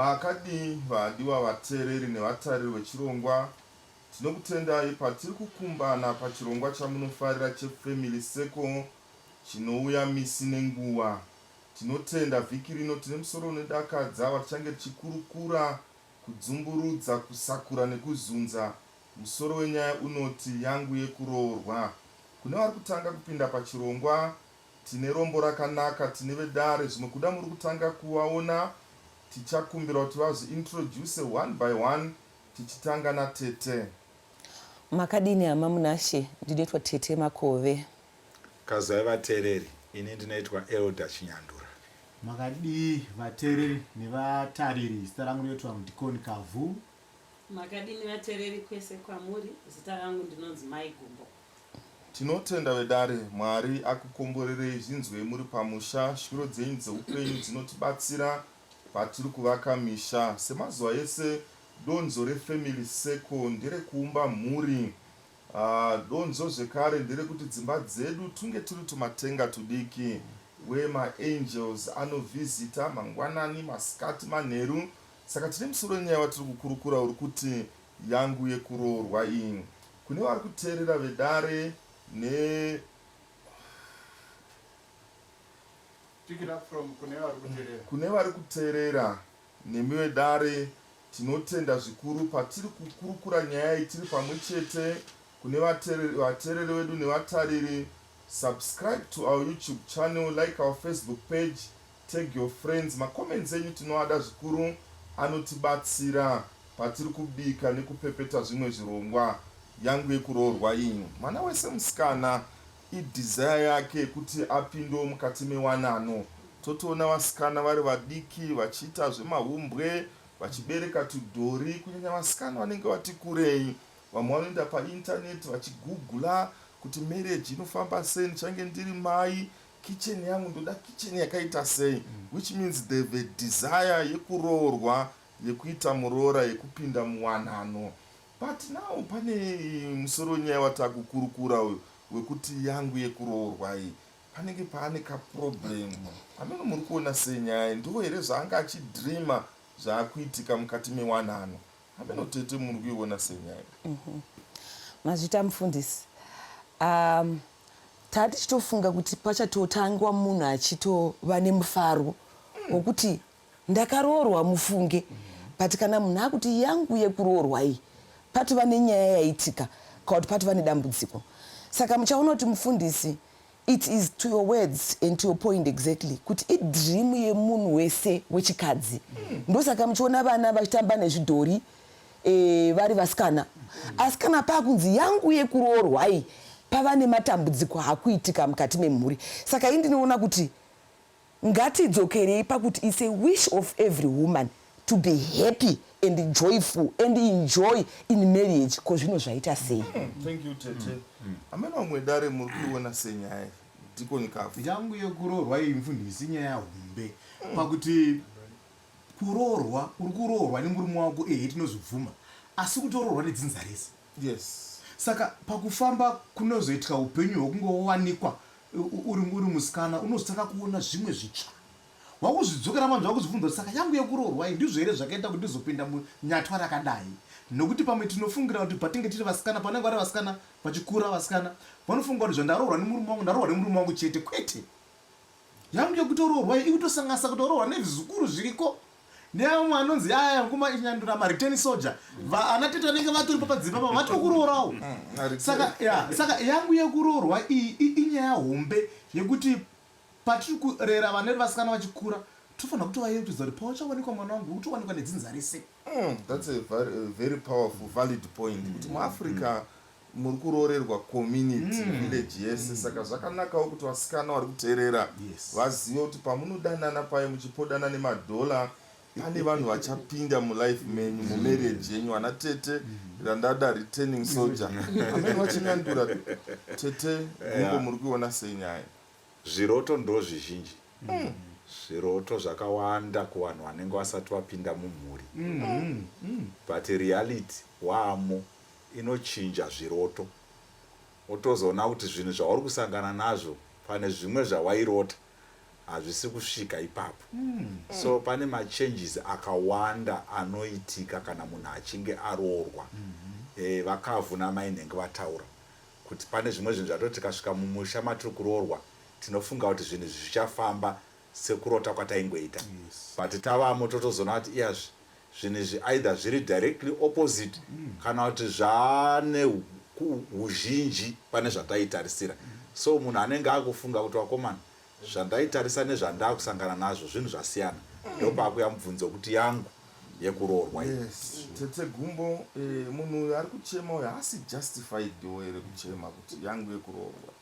Makadi vadiwa vateereri nevatariri vechirongwa, tinokutendai patiri kukumbana pachirongwa chamunofarira cheFamily Circle chinouya misi nenguva. Tinotenda vhiki rino tine musoro unodakadza watichange tichikurukura, kudzumburudza, kusakura nekuzunza. Musoro wenyaya unoti yangu yekuroorwa. Kune vari kutanga kupinda pachirongwa, tine rombo rakanaka, tine vedare. Zvimwe kuda muri kutanga kuvaona, tichakumbira kuti vazointroduce one by one, tichitanga naTete. Makadini hama munashe, ndinoitwa Tete Makove. Kazai vateereri, ini ndinoitwa Elder Chinyandura. Makadi vateereri nevatariri, zita rangu ndinoitwa Mudhikoni Kavhu. Makadini vateereri kwese kwamuri, zita rangu ndinonzi Maigumbo. Tinotenda vedare, Mwari akukomborerei zvinzwei muri pamusha. Shwiro dzenyu dzeupenyu dzinotibatsira patiri kuvaka misha. Semazuva ese, donzo reFamily Circle nderekuumba mhuri. Donzo zvekare nderekuti dzimba dzedu tunge tiri tumatenga tudiki, where maangels anovhizita mangwanani, masikati, manheru. Saka tine musoro wenyaya watiri kukurukura uri kuti yangu yekuroorwa iyi. Kune vari kuteerera vedare kune vari kuteerera nemi vedare, tinotenda zvikuru patiri kukurukura nyaya iyi tiri pamwe chete. Kune vateereri vedu nevatariri, subscribe to our YouTube channel, like our Facebook page, tag your friends. Makomenzi enyu tinoada zvikuru, anotibatsira patiri kubika nekupepeta zvimwe zvirongwa. Yangu yekuroorwa iyi, mwana wese musikana idesire yake kuti apinde mukati mewanano. Totoona vasikana vari vadiki vachiita zvemahumbwe, vachibereka tudhori, kunyanya vasikana vanenge vati kurei. Vamwe vanoenda paintaneti vachigugula kuti marriage inofamba sei, ndichange ndiri mai, kitchen yangu ndoda kitchen yakaita sei, which means they have a desire yekuroorwa, yekuita muroora, yekupinda muwanano. But now pane musoro nyaya watakukurukura uyu wekuti yangu yekuroorwa iyi, panenge paane kaproblem. Ameno muri kuona senyaya ndo here zvaanga achidhirima zvaakuitika mukati mewanano. Ameno Tete muri kuiona senyaya. Mazvita mufundisi, tati tichitofunga kuti pachatotangwa munhu achitova nemufaro wokuti ndakaroorwa mufunge. But kana munhu akuti yangu yekuroorwa iyi, patova nenyaya yaitika kana kuti patova nedambudziko. Saka muchaona kuti mufundisi, it is to your words and to your point exactly kuti idream yemunhu wese wechikadzi. Ndosaka muchiona vana vachitamba nezvidhori vari vasikana. Asi kana pakunzi yangu yekuroorwa iyi, pava nematambudziko akuitika mukati memhuri. Saka ini ndinoona kuti ngatidzokerei pakuti it's a wish of every woman to be happy and joyful and enjoy in marriage. Ko zvino zvaita sei? Thank you Tete. Ameno vamwe dare muri kuiona senyaya. Dikoni Kavhu. Yangu yekuroorwa iyi mufundisi nyaya hombe. Pakuti kuroorwa, uri kuroorwa nemurume wako tinozvibvuma. Asi kutoroorwa nedzinzarese. Yes. Saka pakufamba kunozoitika upenyu hwekungowanikwa uri musikana, unozotaka kuona zvimwe zvitsva. Wakuzvidzokera manzwa wakuzvibvunza kuti saka yangu yekuroorwa iyi ndizvo here zvakaita kuti ndizopinda munyatwa rakadai. Nokuti pamwe tinofungira kuti patinge tiri vasikana, panenge vari vasikana vachikura, vasikana vanofunga kuti zvandaroorwa nemurume wangu, ndaroorwa nemurume wangu chete. Kwete, yangu yekutoroorwa iyi ikutosanganisa kutoroorwa nezvizukuru zviriko. Neamwe anonzi aya nguma Chinyandura mariteni soja, anatete vanenge vatori padzimba pa vatokuroorawo. Saka yangu yekuroorwa iyi inyaya hombe yekuti patiri kurera vana vasikana vachikura, tofanira kutovayevedza kuti pawachawanikwa mwana wangu utowanikwa nedzinzarese. That's a very powerful, valid point. Kuti muAfrica muri kuroorerwa community, village yese. Saka zvakanakawo kuti vasikana vari kuteerera vazive kuti pamunodanana paye muchipodana nemadhola, pane vanhu vachapinda mulife menyu, mumarriage yenyu. Ana Tete randada returning soldier. Ameno vachinyandura Tete, gumbo muri kuiona senyaya. Zviroto ndo zvizhinji. Zviroto zvakawanda kuvanhu vanenge vasati vapinda mumhuri. But reality wamo inochinja zviroto. Utozoona kuti zvinhu zvauri kusangana nazvo pane zvimwe zvawairota hazvisi kusvika ipapo. So pane machanges akawanda anoitika kana munhu achinge aroorwa. Vakavhu namainhenge vataura kuti pane zvimwe zvinhu zvatoti tikasvika mumusha matiri kuroorwa tinofunga kuti zvinhu zvichafamba sekurota kwataingoita. But tavamo totozoona kuti iyazvi zvinhu izvi either zviri directly opposite kana kuti zvane huzhinji pane zvataitarisira. So munhu anenge akufunga kuti wakomana zvandaitarisa nezvandakusangana nazvo zvinhu zvasiyana, ndopakuya mubvunzo kuti yangu yekuroorwa iyi. Tete Gumbo, munhu ari kuchema uyu haasi justified ere kuchema kuti yangu yekuroorwa?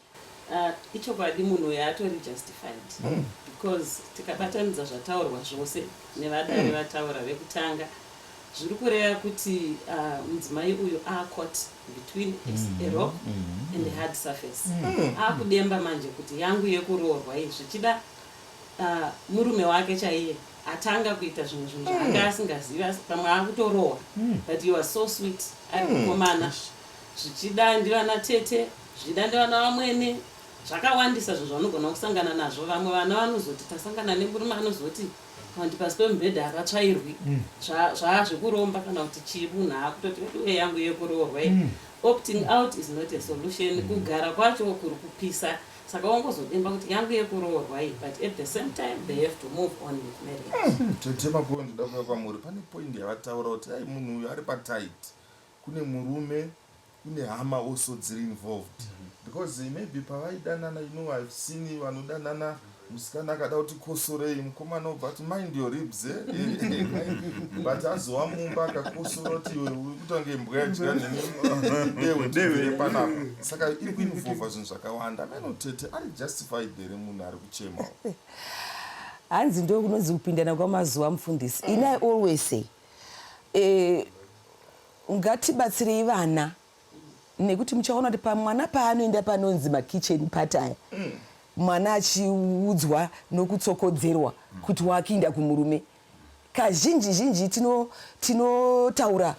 Ichokwadi munhu uyu atori justified because tikabatanidza zvataurwa zvose nevadare vataura vekutanga zviri kureva kuti mudzimai uyu caught between a rock and a hard surface. Akudemba manje kuti yangu yekuroorwa iyi zvichida murume wake chaiye atanga kuita zvimwe zvinhu zvaanga asingaziva, pamwe akutorohwa but you are so sweet ari kukomana zvichida ndivana tete zvichida ndivana vamwene zvakawandisa zvo zvaunogona kusangana nazvo. Vamwe vana vanozoti tasangana nemurume anozoti kandi pasi pemubhedha akatsvairwi zvaazvekuromba kana kuti chii, munhu akutoti uye yangu yekuroorwa iyi. Opting out is not a solution. Kugara kwacho kuri kupisa. Saka wangozodemba kuti yangu yekuroorwa iyi, but at the same time they have to move on with marriage. Totema kuyo ndida kuya kwamuri pane point yavataura kuti ai munhu uyu ari patight, kune murume kune hama also dziri involved. Because maybe pavaidanana, you know, I've seen vanodanana musikana akada kuti kosorei mukomana obva ati mind your ribs but azova mumba akakosora kuti iwe uri kutange mbwa yadya neni panapa. Saka iri kuinvolva zvinhu zvakawanda. Menotete ari justified here munhu ari kuchema. Hanzi ndo kunonzi kupindana kwamazuva mufundisi. I always say ngatibatsirei vana nekuti muchaona kuti pamwana paanoenda panonzi makitchen pataya mwana achiudzwa nokutsokodzerwa kuti wakiinda kumurume. Kazhinji zhinji tinotaura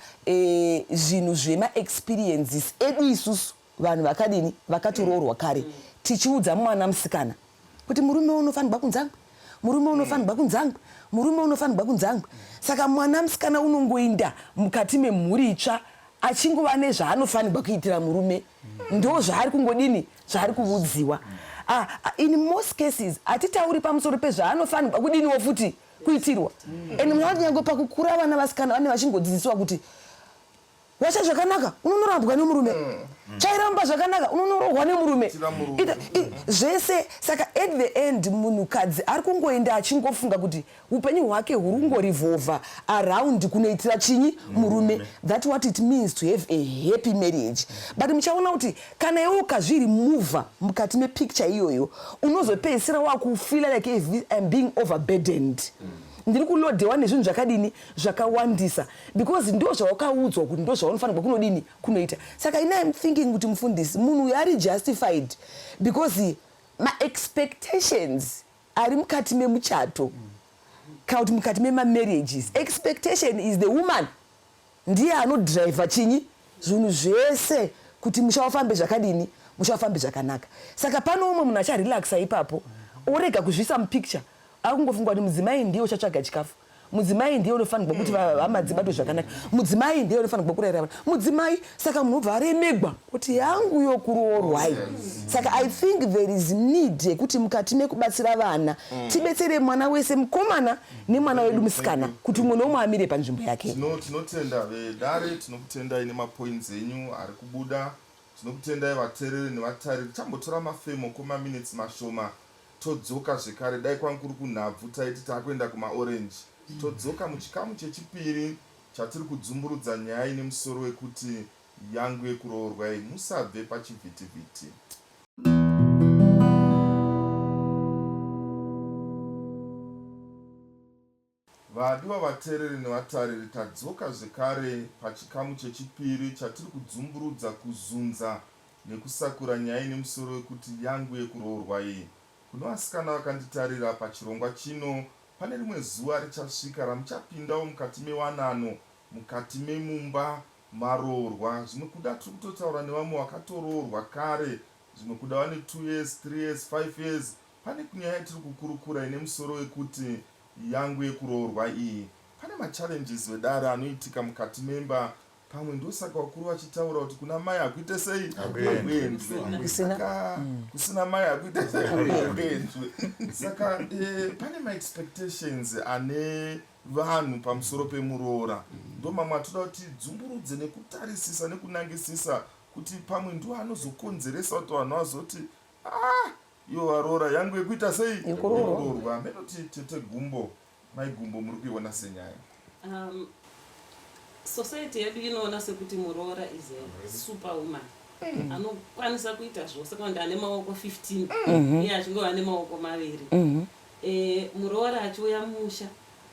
zvinhu zvema-experiences edu isusu vanhu vakadini vakatoroorwa kare tichiudza mwana musikana kuti murume unofanirwa kunzangwe, murume unofanirwa kunzangwe, murume unofanirwa kunzangwe. Saka mwana musikana unongoinda mukati memhuri itsva achingova nezvaanofanirwa kuitira murume. Ndo zvaari kungodini zvaari kuudziwa. In most cases atitauri pamusoro pezvaanofanirwa kudiniwo futi kuitirwa. And munyango pakukura vana vasikana vane vachingodzidziswa kuti wacha zvakanaka unonorambwa nemurume, chairamba zvakanaka unonorohwa nemurume zvese. Saka at the end munhukadzi ari kungoenda achingofunga kuti upenyu hwake huri kungorivhovha around kunoitira chinyi murume. That's what it means to have a happy marriage. But muchaona kuti kana iwe ukazviri muvha mukati mepicture iyoyo unozopedzisira wakufeel like I'm being overburdened. Ndiri kulodhewa nezvinhu zvakadini zvakawandisa because ndo zvawakaudzwa kuti ndo zvaunofanirwa kunodini kunoita. Saka I'm thinking kuti mufundisi munhu ari justified because ma-expectations ari mukati memuchato kana kuti mukati mema-marriages. Expectation is the woman ndiye anodhiraivha chinyi zvinhu zvese kuti mushawafambe zvakadini mushawafambe zvakanaka. Saka pano umwe munhu acharelaxa ipapo orega kuzvisa mupicture akungofunga kuti mudzimai ndiye uchatsvaga chikafu, mudzimai ndiye unofanirwa kuti hama dzibatwe zvakanaka, mudzimai ndiye unofanirwa kurera vana, mudzimai. Saka munhu ubva aremegwa kuti yangu yokuroorwa iyi. Saka I think there is need yekuti mukati mekubatsira vana tibetsere mwana wese mukomana nemwana wedu musikana kuti umwe nomwe amire panzvimbo yake. Tinotenda vedare, tinokutendai nemapoints enyu ari kubuda, tinokutendai vateereri nevatariri. Chambotora mafemo koma-minutes mashoma todzoka zvekare. Dai kwanga kuri kunhabvu taiti takuenda kumaorange. Todzoka muchikamu chechipiri chatiri kudzumburudza nyaya ine musoro wekuti yangu yekuroorwa iyi. Musabve pachivhitivhiti. Vadiwa vateereri nevatariri, tadzoka zvekare pachikamu chechipiri chatiri kudzumburudza, kuzunza nekusakura nyaya ine musoro wekuti yangu yekuroorwa iyi. Kuno vasikana vakanditarira pachirongwa chino, pane rimwe zuva richasvika ramuchapindawo mukati mewanano, mukati memumba maroorwa. Zvimwe kuda tiri kutotaura nevamwe vakatoroorwa kare, zvimwe kuda vane 2 years, 3 years, 5 years. pane kunyaya yatiri kukurukura ine musoro wekuti yangu yekuroorwa iyi, pane machallenges vedare anoitika mukati memba. Pamwe ndosaka vakuru vachitaura kuti kuna mai hakuite sei hakuendwe, saka kusina mai hakuite sei hakuendwe. Saka pane maexpectations ane vanhu pamusoro pemuroora. Ndo mamwe atoda kuti dzumburudze nekutarisisa nekunangisisa kuti pamwe ndiwo anozokonzeresa kuti vanhu vazoti iwo varoora yangu yekuita sei yekuroorwa. Menoti tete Gumbo, mai Gumbo, muri kuiona senyaya? Society yedu inoona sekuti muroora is a superwoman. Anokwanisa kuita zvose kana ane maoko 15 iye achingova ane maoko 2. Muroora achiuya musha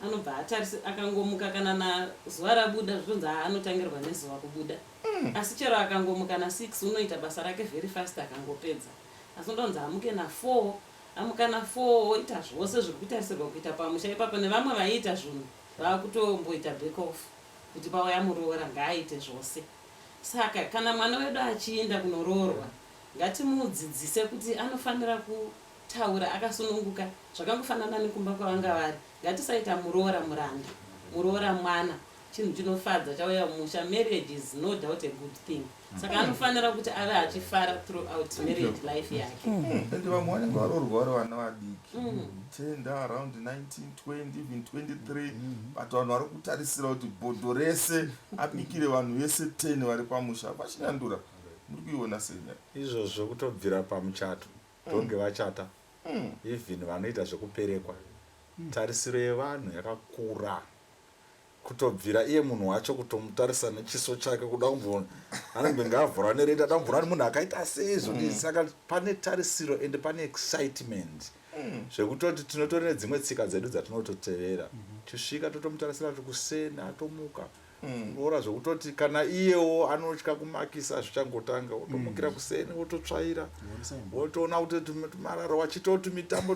anobva atarisa akangomuka kana na zuva rabuda zvinonzi anotangirwa nezuva kubuda. Asi chero akangomuka na 6 unoita basa rake very fast akangopedza. Asi ndonzi amuke na 4, amuka na 4 oita zvose zviri kutarisirwa kuita pamusha. Ipapo nevamwe vaiita zvinhu vakutomboita back off kuti pauya muroora ngaaite zvose. Saka kana mwana wedu achienda kunoroorwa, ngatimudzidzise kuti anofanira kutaura akasununguka zvakangofanana nekumba kwavanga vari. Ngatisaita muroora muranda, muroora mwana chinhu chinofadza chauya musha. Marriage is no doubt a good thing. Saka anofanira kuti ave achifara throughout marriage life yake. Ende vamwe vanenge varoorwa vari vana vadiki 10 around 19, 20, even 23, but vanhu vari kutarisira kuti bhodho rese abikire vanhu vese 10 vari pamusha vachinyandura. Muri kuiona sei? Izvozvo kutobvira pamuchato ndonge vachata, even vanoita zvekuperekwa, tarisiro yevanhu yakakura. Kutobvira iye munhu wacho kutomutarisa nechiso chake kuda kumbona anenge ngavhura nereda damvura munhu akaita sezvo. Saka pane tarisiro ende pane excitement zvekutoti tinotori nedzimwe tsika dzedu dzatinototevera. Tisvika totomutarisira kuti kusena atomuka ora zvekutoti kana iyewo anotya kumakisa zvichangotanga otomukira kuseni ototsvaira otoona kuti mararo wachitoti mitambo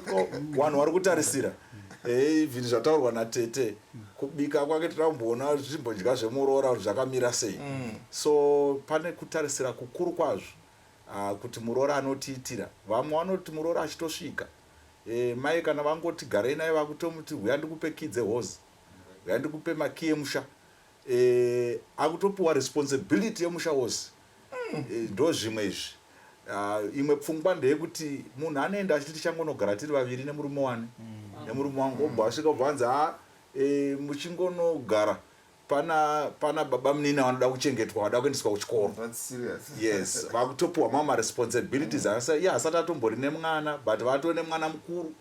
vanhu vari kutarisira. Zvinhu zvataurwa natete kubika kwake tiramboona zvimbodya zvemuroora zvakamira sei. So pane kutarisira kukuru kwazvo kuti muroora anotiitira. Vamwe vanoti muroora achitosvika mai kana vangoti garei naye vakutomuti uya ndikupe kidze hozi, uya ndikupe maki emusha, akutopiwa responsibility yemusha wose. Ndo zvimwe izvi. Imwe pfungwa ndeyekuti munhu anoenda achiti tichangonogara tiri vaviri nemurume wane nemurume wangu obva asvika obvanzi muchingonogara pana baba munini vanoda kuchengetwa, vanoda kuendeswa kuchikoro. Yes, vakutopiwa mamwe responsibilities iye asati atombori nemwana but vatoo nemwana mukuru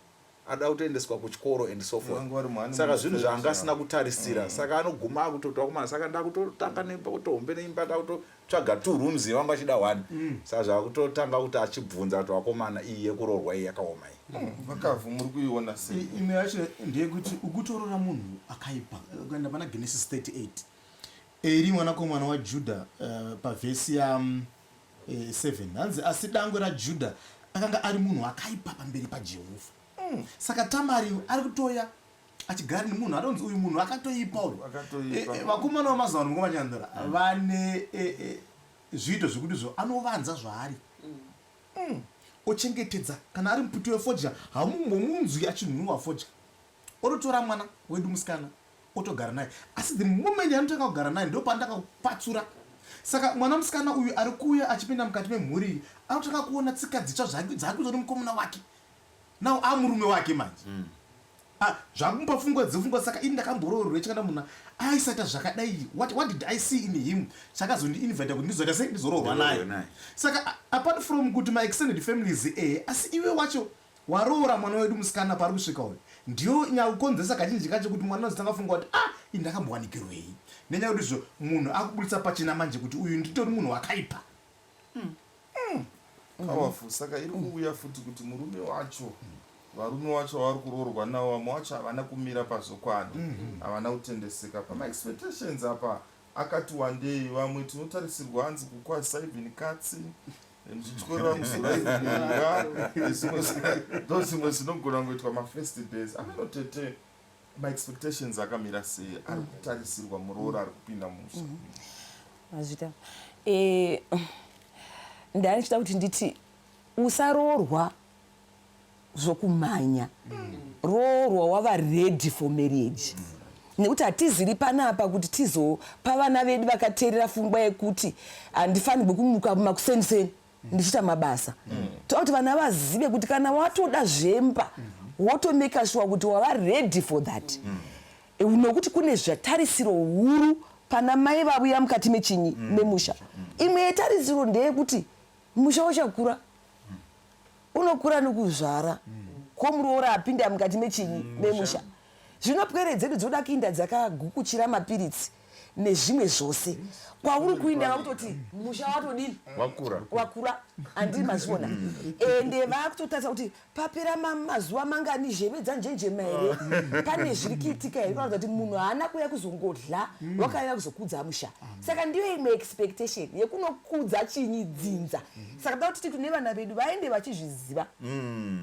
ada kutoendeswa kuchikoro and so forth. Saka zvinhu zvaangasina kutarisira. Saka anoguma akutoti wakomana saka ndakutotanga neimba kutohombe neimba ndakutotsvaga 2 rooms vanga achida 1. Saka zvakutotanga kuti achibvunza kuti wakomana iyi yekuroorwa iyi yakaoma iyi. Vakavhu muri kuiona sei? Imwe yacho ndeyekuti ukutorora munhu akaipa. Ukaenda pana Genesis 38 eri mwanakomana waJudha pavhesi ya 7 hanzi asi dangwe raJudha akanga ari munhu akaipa pamberi paJehovha. Saka Tamari ari kutoya achigara nemunhu adonzi uyu munhu akatoipa uyu. Vakomana vamazuva ano ngomachandora vane zviito zvekuti zvo anovanza zvaari ochengetedza. Kana ari muputi wefodya hamumbomunzwi achinunhwa fodya. Ototora mwana wedu musikana otogara naye, asi the moment anotanga kugara naye ndo pandakapatsura. Saka mwana musikana uyu ari kuuya achipinda mukati memhuri anotanga kuona tsika dzitsva dzakutori mukomuna wake. Now amurume wake manje. Zvakumupa pfungwa dzepfungwa. Saka ini ndakamboroorwa chikanda munhu aisaita zvakadai. What did I see in him? Chakazondinvita kuti ndizoita sei ndizoroorwa naye. Saka apart from kuti my extended families asi iwe wacho waroora mwana wedu musikana pari kusvika uyu. Ndio nyakukonzesa kazhinji kacho kuti mwana unozotanga funga kuti ini ndakambowanikirwei. Nenyaya yekuti zvo munhu akubudisa pachena manje kuti uyu nditori munhu wakaipa. Powerful. Saka iri kuuya futi kuti murume wacho varume wacho vari kuroorwa navo vamwe wacho havana kumira pazvokwadi, havana kutendeseka. Pama expectations apa akati wandei. Vamwe tinotarisirwa hanzi kukwazisa even katsi muzvityorera muzoraiviniga ndo zvimwe zvinogona ngoitwa mafirst days. Amenotete maexpectations akamira sei? Ari kutarisirwa muroora ari kupinda musha. Mazvita ndani chita kuti nditi usaroorwa zvokumhanya roorwa wava ready for marriage nekuti hatiziri panapa kuti tizopa vana vedu vakateerera pfungwa yekuti handifanirwe kumuka makuseniseni ndichiita mabasa toda kuti vana vazive kuti kana watoda zvemba wotomeka sure kuti wava ready for that nokuti kune zvatarisiro huru pana mai vavuya mukati mechinyi memusha. Imwe yetarisiro ndeyekuti musha uchakura unokura nekuzvara komuroora apinda mukati mechinyi memusha. Zvino pwere dzedu dzoda kuinda dzakagukuchira mapiritsi nezvimwe zvose kwauri kuinda vakutoti musha watodini wakura handii mazviona ende vakutotarisa kuti papera mazuva mangani zheve dzanjenjema here pane zviri kuitika here kuratidza kuti munhu haana kuuya kuzongodla wakauya kuzokudza musha. Saka ndiyo imwe expectation yekunokudza chinyi dzinza. Saka toda kuti tine vana vedu vaende vachizviziva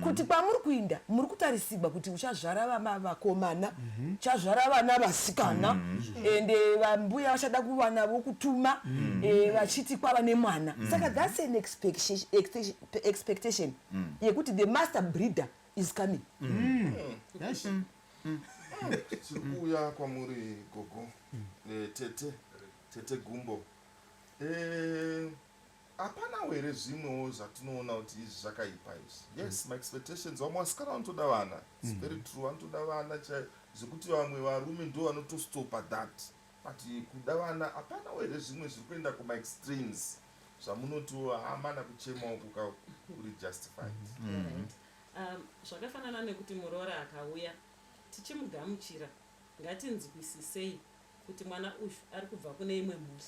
kuti kwamuri kuinda muri kutarisigwa kuti uchazvara vakomana uchazvara vana vasikana ende vambuya vachada kuva navo kutuma vachiti kwava nemwana. Saka that's an expectation yekuti the master breeder is coming. Tiri kuuya kwamuri gogo tete gumbo. Hapana here zvimwewo zvatinoona kuti izvi zvakaipa izvi. Yes, my expectations vamwe vasikana vanotoda vana. It's very true, vanotoda vana zvekuti vamwe varume ndo vanotostopa that. But kuda vana hapana here zvimwe zviri kuenda kuma-extremes zvamunoti hamana kuchema uku kuri justified. Zvakafanana nekuti muroora akauya tichimugamuchira ngatinzwisisei kuti mwana uyu ari kubva kune imwe mhuri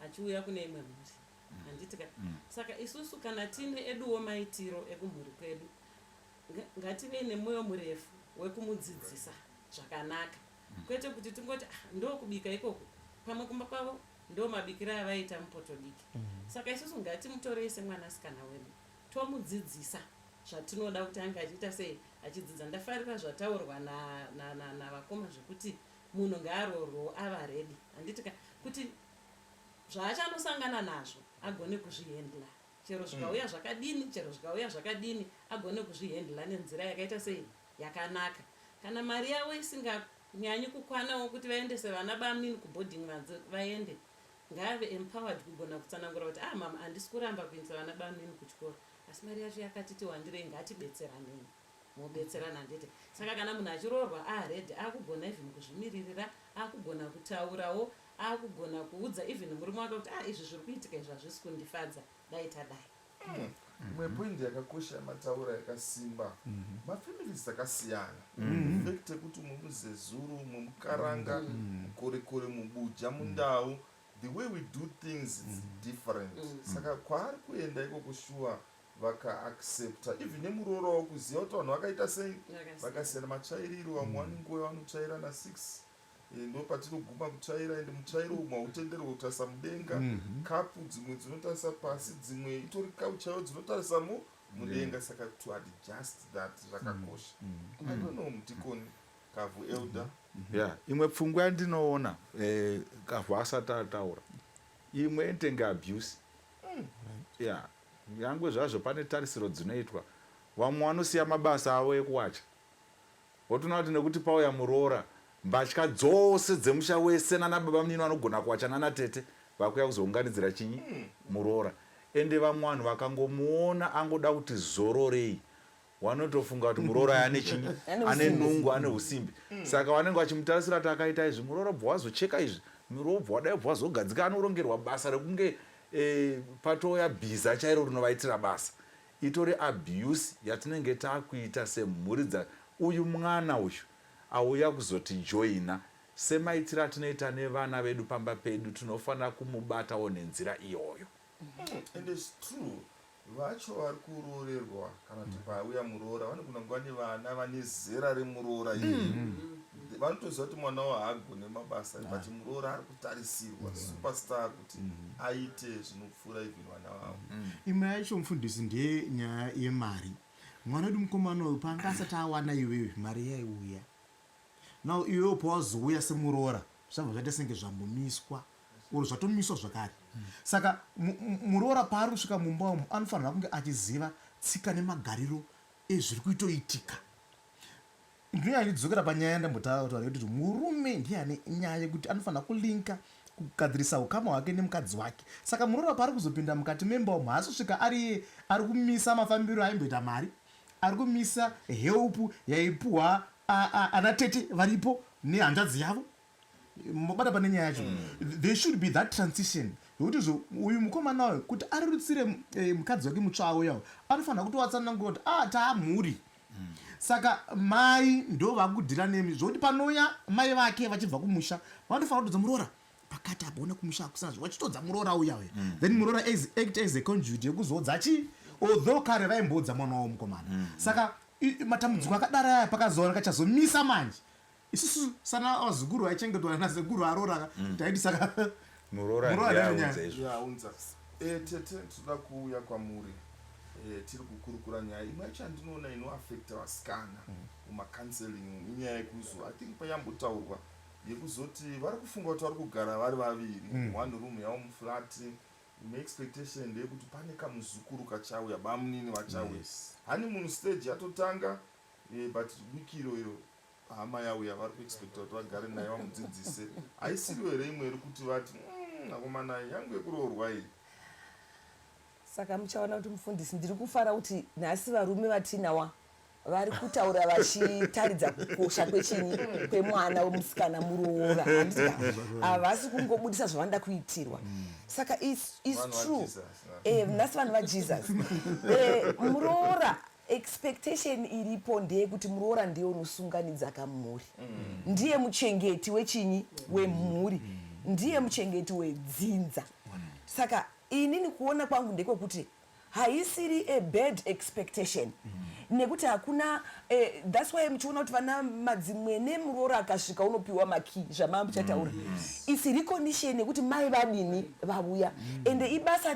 achiuya kune imwe mhuri handitika. Saka isusu kana tine eduwo maitiro ekumhuri kwedu ngative nemwoyo murefu wekumudzidzisa zvakanaka kwete kuti tingoti ndo kubika ikoko pamwe kumba kwavo ndo mabikira avaita mupoto diki. Saka isusu ngatimutorei semwanasikana wedu tomudzidzisa zvatinoda kuti anga achiita sei achidzidza. Ndafarira zvataurwa navakoma zvekuti munhu ngaaroorwewo ava redi handitika kuti zvaachanosangana nazvo agone kuzvihendla chero zvikauya zvakadini chero zvikauya zvakadini agone kuzvihendla nenzira yakaita sei yakanaka. Kana mari yavo isinganyanyi kukwanawo kuti vaendese vana bamini kuboarding vaende ngave empowered kugona kutsanangura kuti mama handisi kuramba kuendesa vana bamini kuchikoro asi mari yacho yakatiti wandirei ngatibetseranei mobetserana ndete. Saka kana munhu achiroorwa aredhi akugona even kuzvimiririra akugona kutaurawo akugona kuudza even murume wake kuti izvi zviri kuitika izvi hazvisi kundifadza dai tadai. Imwe point yakakosha mataura yakasimba mafamilies dzakasiyana effect yekuti mumuzezuru mumukaranga mukorekore mubuja mundau the way we do things is different. Saka kwaari kuenda iko kushuwa vakaaccepta even nemuroora wokuziva kuti vanhu vakaita sei vakasiyana matsvairiro. Vamwe vanenguva vanotsvaira na6 ndo patinoguma kutsvaira ende mutsvairo umwe hautenderwe kutarisa mudenga. Kapu dzimwe dzinotarisa pasi dzimwe itori kapu chaiwo dzinotarisa mudenga. Saka to adjust that zvakakosha. I don't know mutikoni Kavu elder. Imwe pfungwa yandinoona Kavu asati ataura imwe entenge abuse. Yangu zvazvo pane tarisiro dzinoitwa vamwe vanosiya mabasa avo ekuwacha wotoona kuti nekuti pauya muroora mbatya dzose dzemusha wese nanababa munini vanogona kuwacha nanatete vakuya kuzounganidzira chinyi muroora. Ende vamwe vanhu vakangomuona angoda kuti zororei wanotofunga kuti muroora ane chinyi ane nungu ane usimbi. Saka vanenge vachimutarisira kuti akaita izvi muroora bva wazocheka izvi muroora bva wadai bva wazogadzika anorongerwa basa rekunge patoya bhiza chairo rinovaitira basa. Itori abuse yatinenge takuita semhuri uyu mwana uyu auya kuzotijoina semaitiro atinoita nevana vedu pamba pedu tinofanira kumubatawo nenzira iyoyo. And it's true vacho vari kuroorerwa kana kuti pauya muroora vanogona kuva nevana vane zera remuroora iyi vanotoziva kuti mwana wavo haagone mabasa but muroora ari kutarisirwa superstar kuti aite zvinopfuura even vana vavo. Imwe yacho mufundisi ndenyaya yemari. Mwana wedu mukomana uyu panga asati awana iwewe mari yaiuya now iwewe pawazouya semuroora zvabva zvaita senge zvambomiswa uri zvatomiswa zvakare. Saka muroora paari kusvika mumba umu anofanirwa kunge achiziva tsika nemagariro ezviri kuitoitika. Ndinyaya ndidzokera panyaya ndambotaura kuti murume ndiye ane nyaya yekuti anofanira kulinka kugadzirisa ukama hwake nemukadzi wake. Saka muroora paari kuzopinda mukati memba umu haasosvika ari kumisa mafambiro aimboita mari, ari kumisa help yaipuhwa ana tete varipo nehanzvadzi yavo. Mobata pane nyaya yacho. There should be that transition yokuti uyu mukomana uyu kuti arerutsire mukadzi wake mutsvavo yavo anofanira kuti watsanangura kuti taamhuri. Saka mai ndo vakudhira nemi zvokuti panouya mai vake vachibva kumusha vanofanira kutodza muroora pakati apaona kumusha kusina vachitodza muroora uya uya. Then muroora act as a conduit yekuzodza although kare vaimbodza mwana wavo mukomana. Saka matambudziko akadaro aya pakazoona kachazomisa manje. Isusu sana wazukuru vaichengetwa nasekuru aroora taiti saka muroora yaunza tete tinoda kuuya kwamuri. Tiri kukurukura nyaya imwe yacho andinoona inoafekta vasikana mumacounseling inyaya yekuzo I think payambotaurwa yekuzoti vari kufunga kuti vari kugara vari vaviri one room yavo muflati ine expectation ndeyekuti pane kamuzukuru kachauya bamunini vachauya honeymoon stage yatotanga but wikiro iro hama yauya vari kuexpecta kuti vagare naye vamudzidzise haisiriwo here imwe iri kuti vati akomana yangu yekuroorwa iyi. Saka muchaona kuti mufundisi ndiri kufara kuti nhasi varume vatinawa vari kutaura vachitaridza kukosha kwechinyi kwemwana wemusikana muroora. Havasi kungobudisa zvavanoda kuitirwa. Saka is true. Nhasi vanhu vajesus muroora expectation iripo ndeyekuti muroora ndiye unosunganidza kamhuri, ndiye muchengeti wechinyi wemhuri, ndiye muchengeti wedzinza. Saka inini kuona kwangu ndekwekuti haisiri a bad expectation nekuti hakuna that's why muchiona kuti vana madzimwene muroora akasvika unopiwa maki zvamambochataura isi recognition yekuti mai vadini vauya ende ibasa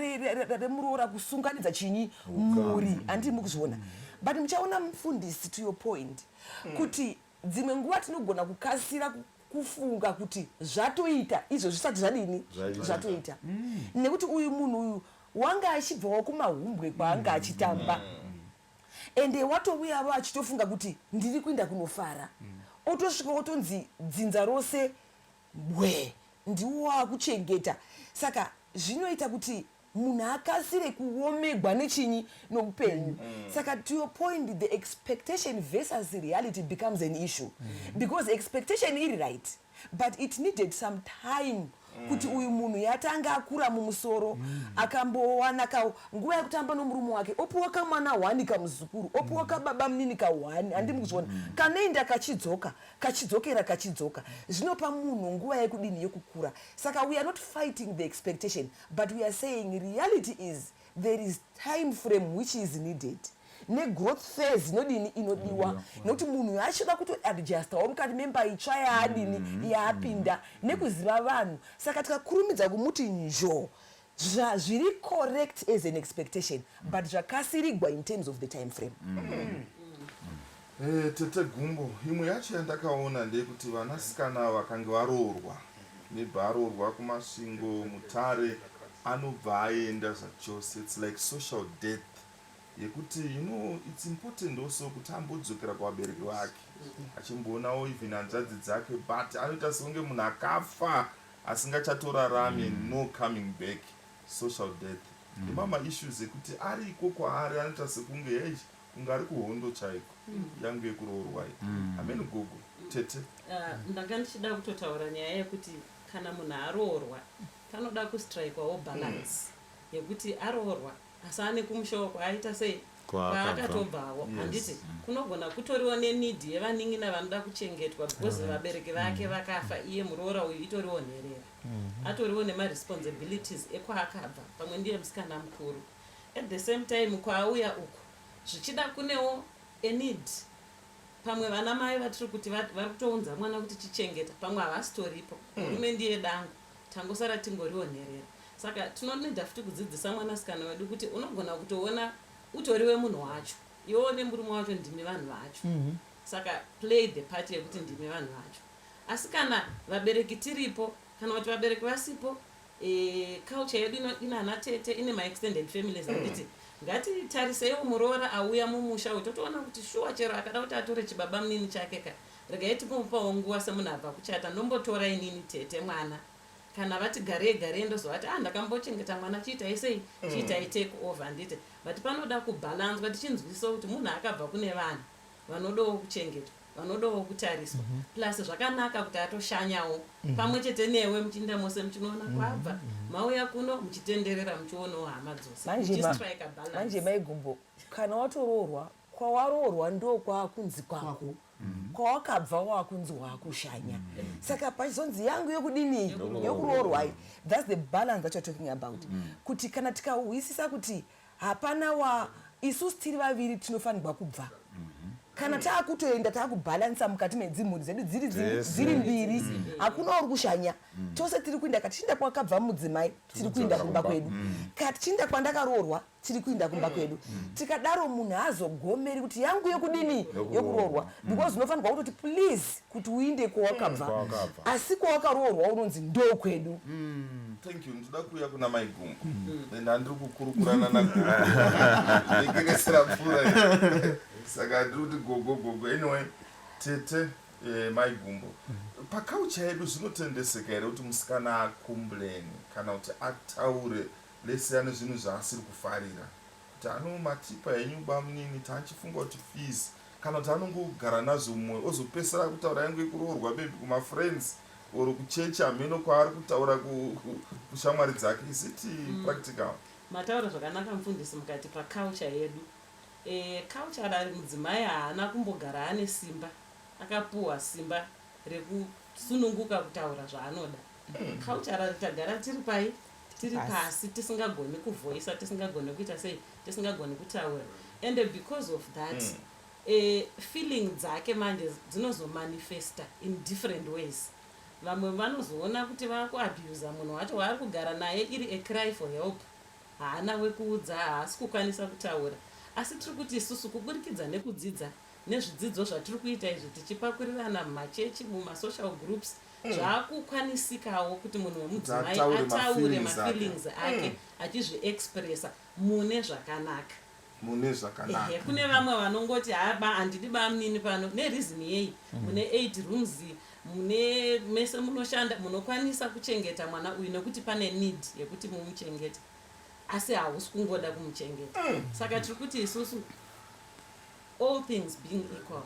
remuroora kusunganidza chinyi muri handii mukuzviona. But muchaona mufundisi to your point kuti dzimwe nguva tinogona kukasira kufunga kuti zvatoita izvo zvisati zvadini zvatoita nekuti uyu munhu uyu wanga achibvawo kumahumbwe kwaanga achitamba ende watovuyavo achitofunga kuti ndiri kuenda kunofara otosvika otonzi dzinza rose bwe ndiwo akuchengeta. Saka zvinoita kuti munhu akasire kuomegwa nechinyi noupenyu. Saka to your point the expectation versus reality becomes an issue because expectation iri right but it needed some time kuti uyu munhu yatanga akura mumusoro akambowana nguva yekutamba nomurume wake opuwa kamwana 1 kamuzukuru opuwa kababa munini ka1 handii mukuzviona kanoenda kachidzokera kachidzoka zvinopa munhu nguva yekudini yekukura. Saka we are not fighting the expectation but we are saying reality is there is time frame which is needed negrowth phase inodiwa nokuti munhu achiva kutoadjustawo mukati memba itsva yaadini yaapinda nekuziva vanhu. Saka tikakurumidza kumuti njo zviri correct as an expectation but zvakasirigwa in terms of the time frame. Tete Gumbo imwe yacho yandakaona ndeyekuti vanasikana vakange varoorwa nebvaroorwa kumasvingo mutare anobva aenda zvachose. It's like social death yekuti it's important also kuti ambodzokera kuvabereki vake achimboonawo even hanzvadzi dzake but anoita sekunge munhu akafa asingachatorarami no coming back, social death. Imama issues ekuti ari iko kwaari anoita sekunge kunge ari kuhondo chaiko yangu yekuroorwa iyi. Amen gogo tete. Ndanga ndichida kutotaura nyaya yekuti kana munhu aroorwa panoda kustrikewawo balance yekuti aroorwa asane kumushawo kwaaita sei kwaakatobvawo handiti kunogona kutoriwo nenid yevanin'ina vanoda kuchengetwa because vabereki vake vakafa iye muroora uyu itoriwo nherera atoriwo nemaresponsibilities ekwaakabva pamwe ndiye musikana mukuru. At the same time kwaauya uku zvichida kunewo enid pamwe vana mai vatiri kuti vari kutounza mwana kuti chichengeta pamwe havasitoripo rume ndiye dangu tangosara tingoriwo nherera. Saka tinonida futi kudzidzisa mwanasikana wedu kuti unogona kutoona utoriwe munhu wacho iwo nemurume wacho ndimi vanhu vacho. Saka play the part yekuti ndimi vanhu vacho. Asi kana vabereki tiripo kana kuti vabereki vasipo culture yedu ina ana tete ine my extended families handiti ngatitariseiwo muroora auya mumusha uyu totoona kuti shuwa chero akada kuti atore chibaba munini chake ka regai tipomupawo nguva semunhu abva kuchata ndombotora inini tete mwana kana vati garei ndozovati ndakambochengeta mwana chiitai sei chiitai take over ndite but panoda kubhalanswa tichinzwisisa kuti munhu akabva kune vanhu vanodawo kuchengetwa vanodawo kutariswa plus zvakanaka kuti atoshanyawo pamwe chete newe muchiinda mose muchinoona kwabva mauya kuno muchitenderera muchionawo hama dzose manje maigumbo kana watoroorwa kwawaroorwa ndo kwakunzi kwako kwawakabva wakunzi wakushanya saka pachizonzi yangu yekudini yekuroorwa iyi that's the balance that you're talking about kuti kana tikahwisisa kuti hapana isusu tiri vaviri tinofanirwa kubva kana taakutoenda taakubhalansa mukati medzimhuri zedu dziri mbiri hakuna uri kushanya tose tiri kuinda kati chinda kwakabva mudzimai tiri kuinda kumba kwedu kati chinda kwandakaroorwa tiri kuinda kumba kwedu tikadaro munhu haazogomeri kuti yangu yekudini yekuroorwa because unofanirwa kutoti please kuti uinde kwawakabva asi kwawakaroorwa unonzi ndo kwedu. Thank you. Ndoda kuya kuna maigumbo ndandiri kukurukurana nakurekeresera pfuura saka ndiri kuti gogo anyway tete maigumbo pakaucha yedu zvinotendeseka here kuti musikana akombleni kana kuti ataure lesiyane zvinhu zvaasiri kufarira kuti anomatipa enyu bamunini taachifunga kuti fees kana kuti anongogara nazvo mumwe ozopesera kutaura yangu yekuroorwa maybe kumafriends or kuchechi ameno kwaari kutaura kushamwari dzake is it practical? Mataura zvakanaka mufundisi mukati paculture yedu. Culture mudzimai haana kumbogara ane simba akapuwa simba rekusununguka kutaura zvaanoda. Culture tagara tiri pai tiri pasi tisingagoni kuvhoisa tisingagoni kuita sei tisingagoni kutaura and because of that feeling dzake manje dzinozomanifesta in different ways. Vamwe vanozoona kuti vakuabusa munhu wacho waari kugara naye iri a cry for help haana wekuudza haasi kukwanisa kutaura asi tiri kuti isusu kuburikidza nekudzidza nezvidzidzo zvatiri kuita izvi tichipakurirana mumachechi mumasocial groups zvakukwanisikawo kuti munhu wemudzimai ataure mafeelings ake achizviexpressa mune zvakanaka. Kune vamwe vanongoti handidi bamunini pano nereason yei mune 8 rooms mune mese munoshanda munokwanisa kuchengeta mwana uyu nekuti pane need yekuti mumuchengete asi hausi kungoda kumuchengeta saka tiri kuti isusu all things being equal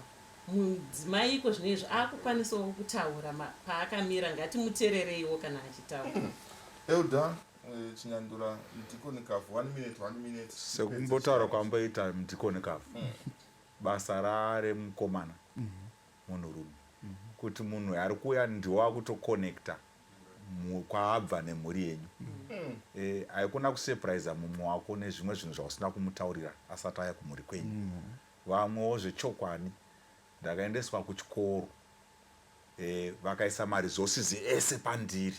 mudzimai iko zvino izvi akukwanisawo kutaura paakamira ngatimuterereiwo kana achitaura. Elda chinyandura mutikonikafu 1 minute sekumbotaura kwamboita mutikonikafu basa raremukomana munhurume kuti munhu ari kuuya ndiwakutokonekta kwaabva nemhuri yenyu haikuna kusurprise mumwe wako nezvimwe zvinhu zvausina kumutaurira asati aya kumhuri kwenyu. Vamwewo zvechokwani ndakaendeswa kuchikoro vakaisa maresources ese pandiri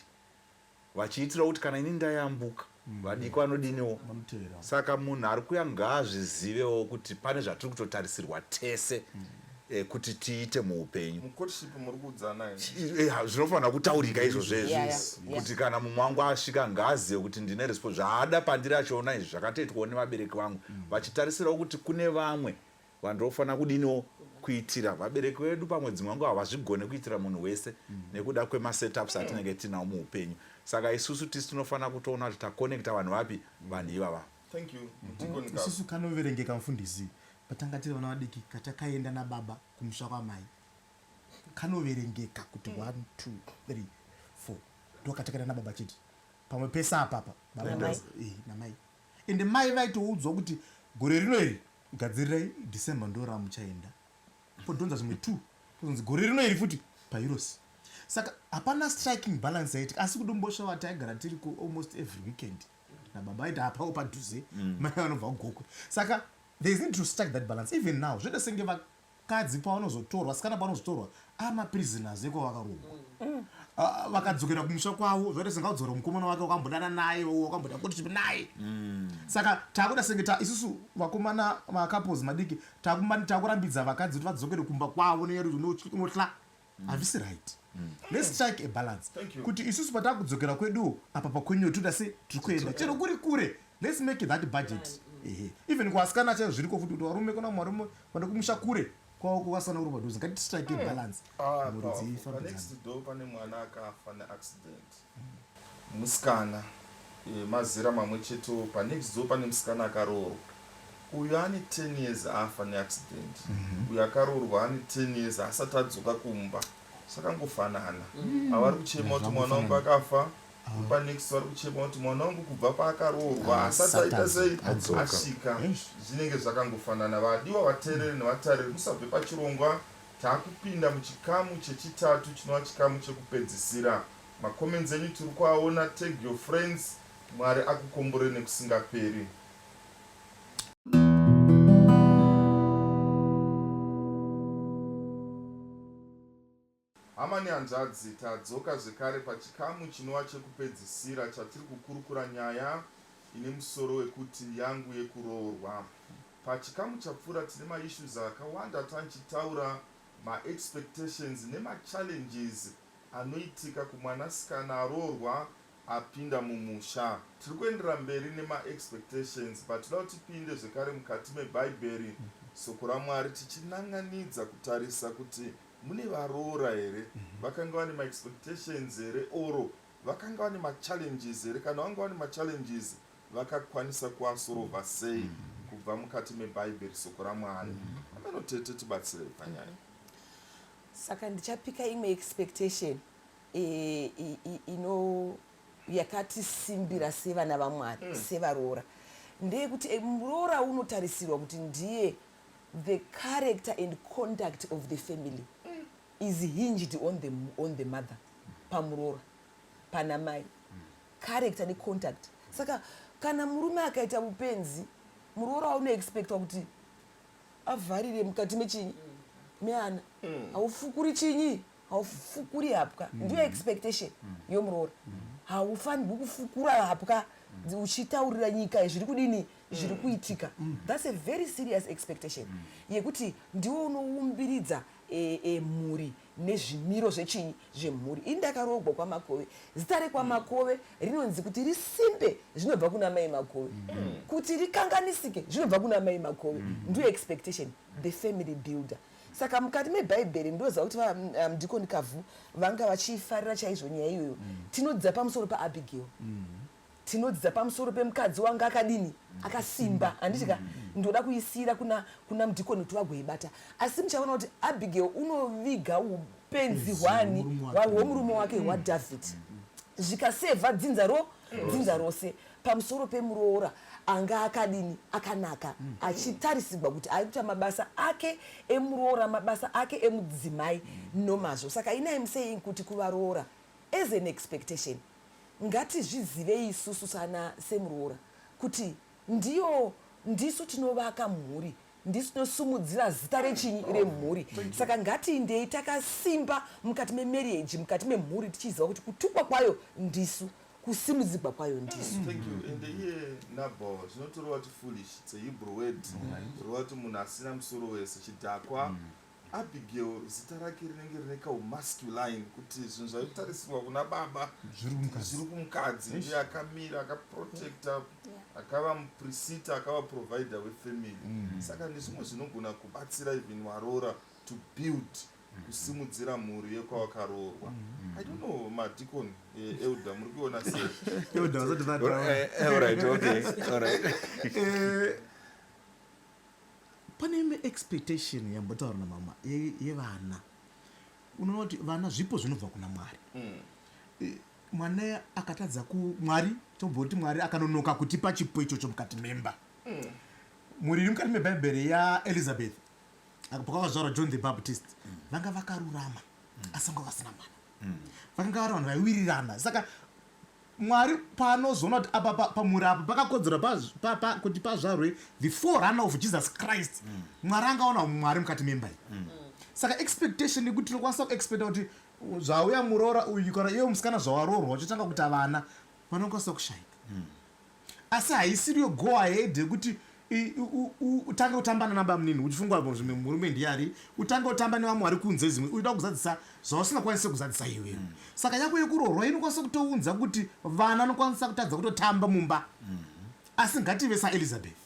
vachiitira kuti kana ini ndayambuka vadiki vanodiniwo. Saka munhu ari kuya ngaazvizivewo kuti pane zvatiri kutotarisirwa tese kuti tiite muupenyu. Mucourtship muri kuudzana zvinofanira kutaurika izvozvezvo kuti kana mumwe wangu asvika ngaazive kuti ndine response zvaada pandiri achiona izvi zvakatoitwawo nevabereki vangu vachitarisirawo kuti kune vamwe vandofanira kudiniwo kuitira vabereki vedu pamwe dzimwe wangu havazvigone kuitira munhu wese nekuda kwemasetups atinenge tinawo muupenyu. Saka isusu tisi tinofanira kutoona kuti takonekta vanhu vapi vanhu ivava. Thank you. Isusu kanoverengeka mufundisi patanga tiri vana vadiki katakaenda nababa kumusha kwamai kanoverengeka kuti 1 2 3 4 ndokatakaenda nababa chete pamwe pesa apapa namai ende mai vaitoudzwa kuti gore rino iri gadzirirai December ndora muchaenda podhonza zvimwe 2 pozonzi gore rino iri futi pairosi. Saka hapana striking balance yaitika asi kudomboshawa taigara tiri ku almost every weekend nababa aita apawo padhuze mai vanobva kugokwe. Saka there is need to strike that balance even now zvede senge vakadzi pavanozotorwa sikana pavanozotorwa amaprisoners ekwavakarongwa vakadzokera kumusha kwavo zvede sengaudzora mukomana wake wakambodana naye wakamboda kuti naye. Saka takuda senge isusu vakomana macouples madiki takurambidza vakadzi kuti vadzokere kumba kwavo neyeruunotla havisi right. Let's strike a balance kuti isusu patakudzokera kwedu apa pakwenyu tuda se tiri kuenda chero kuri kure let's make that budget even kuasikana chaizvo zviriko futi kuti varume kana mwarume vanda kumusha kure kwavo kuvasana uri padhuze ngatistrike balance mhuri dzifambe panext door pane mwana akafa neaccident musikana mazera mamwe cheto. panext door pane musikana akaroorwa, uyu ane 10 years afa neaccident, uyu akaroorwa ane 10 years asati adzoka kumba, sakangofanana. avari kuchema kuti mwana wangu akafa, panext vari kuchema kuti mwana wangu kubva paakaroorwa asati aita sei asvika. zvinenge zvakangofanana. vadiwa vateereri nevatariri, musabve pachirongwa. taakupinda muchikamu chechitatu chinova chikamu chekupedzisira. macomments enyu tiri kuaona. tag your friends. mwari akukombore nekusingaperi. hama nehanzvadzi, tadzoka zvekare pachikamu chinova chekupedzisira chatiri kukurukura nyaya ine musoro wekuti yangu yekuroorwa. pachikamu chapfuura tine maissues akawanda tanchitaura maexpectations nemachallenges anoitika kumwanasikana aroorwa apinda mumusha. tiri kuendera mberi nemaexpectations, but toda kuti tipinde zvekare mukati mebhaibheri, soko ramwari, tichinanganidza kutarisa kuti mune varoora here, vakanga vane maexpectations here, oro vakanga vane machallenges here. kana vanga vane machallenges, vakakwanisa kuasorova sei kubva mukati mebhaibheri, soko ramwari. amanotete tibatsirei panyaya. Saka ndichapika imwe expectation yakatisimbira sevana vamwari, sevaroora, ndeyekuti muroora unotarisirwa kuti ndiye the character and conduct of the family is hinged on the mother. pamuroora, pana mai, character neconduct. Saka kana murume akaita upenzi, muroora unoexpectwa kuti avharire mukati mechinyi meana, haufukuri chinyi, haufukuri hapwa. ndiyo expectation yomuroora. haufanirwi kufukura hapwa uchitaurira nyika zviri kudini, zviri kuitika. That's a very serious expectation yekuti ndiwo unoumbiridza mhuri nezvimiro zvechinyi zvemhuri. indakaroorwa kwamakove, zita rekwamakove rinonzi kuti risimbe zvinobva kuna mai makove, kuti rikanganisike zvinobva kuna mai makove. ndiyo expectation, the family builder. Saka mukati mebhaibheri ndoza kuti mudhikoni Kavhu vanga vachifarira chaizvo nyaya iyoyo. tinodzidza pamusoro paAbigail, tinodzidza pamusoro pemukadzi wanga akadini, akasimba. handitika ndoda kuisira kuna mudhikoni kuti vagoibata, asi muchaona kuti Abigail unoviga upenzi hwani hwomurume wake hwaDhavhidhi, zvikasevha dzinza rose pamusoro pemuroora anga akadini, akanaka, achitarisirwa kuti ari kuita mabasa ake emuroora, mabasa ake emudzimai nomazvo. Saka ina am saying kuti kuvaroora as an expectation, ngatizvizivei isusu sana semuroora kuti ndisu tinovaka mhuri, ndisu tinosumudzira zita rechinyi remhuri. Saka ngatiindei takasimba mukati memarriage, mukati memhuri, tichiziva kuti kutukwa kwayo ndisu, kusimudzirwa kwayo ndisu. Thank you. And here Nabal, zvinotorwa kuti foolish, it's a Hebrew word. Rova kuti munhu asina musoro wese, chidhakwa. Abigail zita rake rinenge rine kaumasculine, kuti zvinhu zvaitarisirwa kuna baba zviri kumukadzi. Ndiye akamira, akaprotecta, akava mupriesita, akava provider wefamily. Saka ndizvimwe zvinogona kubatsira even varoora to build, kusimudzira mhuri yekwavakaroorwa. I don't know, madikoni elder muri kuona sei? Elder wasati Alright, okay. Alright. pane imwe expectation yambotaura namama yevana. unoona kuti vana zvipo zvinobva kuna mwari. mwana akatadza kumwari, tomboti mwari akanonoka kutipa chipo ichocho mukati memba. muriri mukati mebhaibheri yaElizabeth pakavazvarwa John the Baptist, vanga vakarurama asi vanga vasina mwana, vakanga vari vanhu vaiwirirana. Saka mwari paanozoona kuti apa pamuri apa pakakodzera kuti pazvarwe the forerunner of Jesus Christ, mwari angaona mwari mukati memba iyi. Saka expectation yekuti tinokwanisa kuexpecta kuti zvauya muroora uyu kana iye musikana zvawaroorwa uchitanga kuita vana vanokwanisa kushaika. asi haisiriyo go ahead yekuti utange utamba nanamba munini uchifungwa murume ndiari, utange utamba nevamwe vari kunze zimwe, uida kuzadzisa zvausingakwanisi kuzadzisa iwewe. Saka yako yekuroorwa inokwanisa kutounza kuti vana vanokwanisa kutadza kutotamba mumba. asi ngative saelizabeth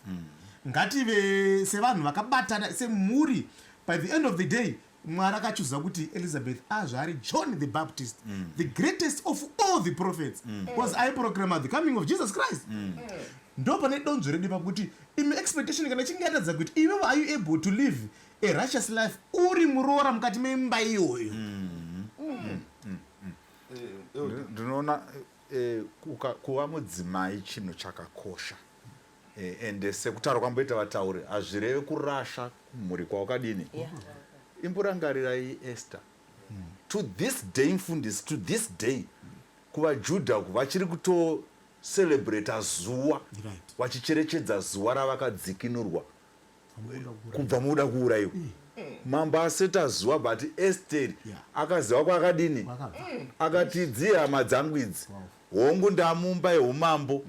ngative sevanhu vakabatana semhuri. By the end of the day mwari akachuza kuti elizabeth azvari John the Baptist, the greatest of all the prophets, because I proclaim the coming of Jesus Christ. Ndo pane donzo redu pakuti imi expectation kana chinge yatadza kuti iwe are you able to live a righteous life uri muroora mukati memba iyoyo. Ndinoona kuva mudzimai chinhu chakakosha, ende sekutaura kwamboita vatauri hazvireve kurasha kumhuri kwawakadini. Imborangarirai Esther. To this day mfundisi, to this day kuvajudha vachiri kuto celebrate zuva, vachicherechedza zuva ravakadzikinurwa kubva muda kuurayiwa. Mambo aseta zuva, but Esther akaziva kwakadini, akati dzihama dzangu idzi hongu ndamumba yeumambo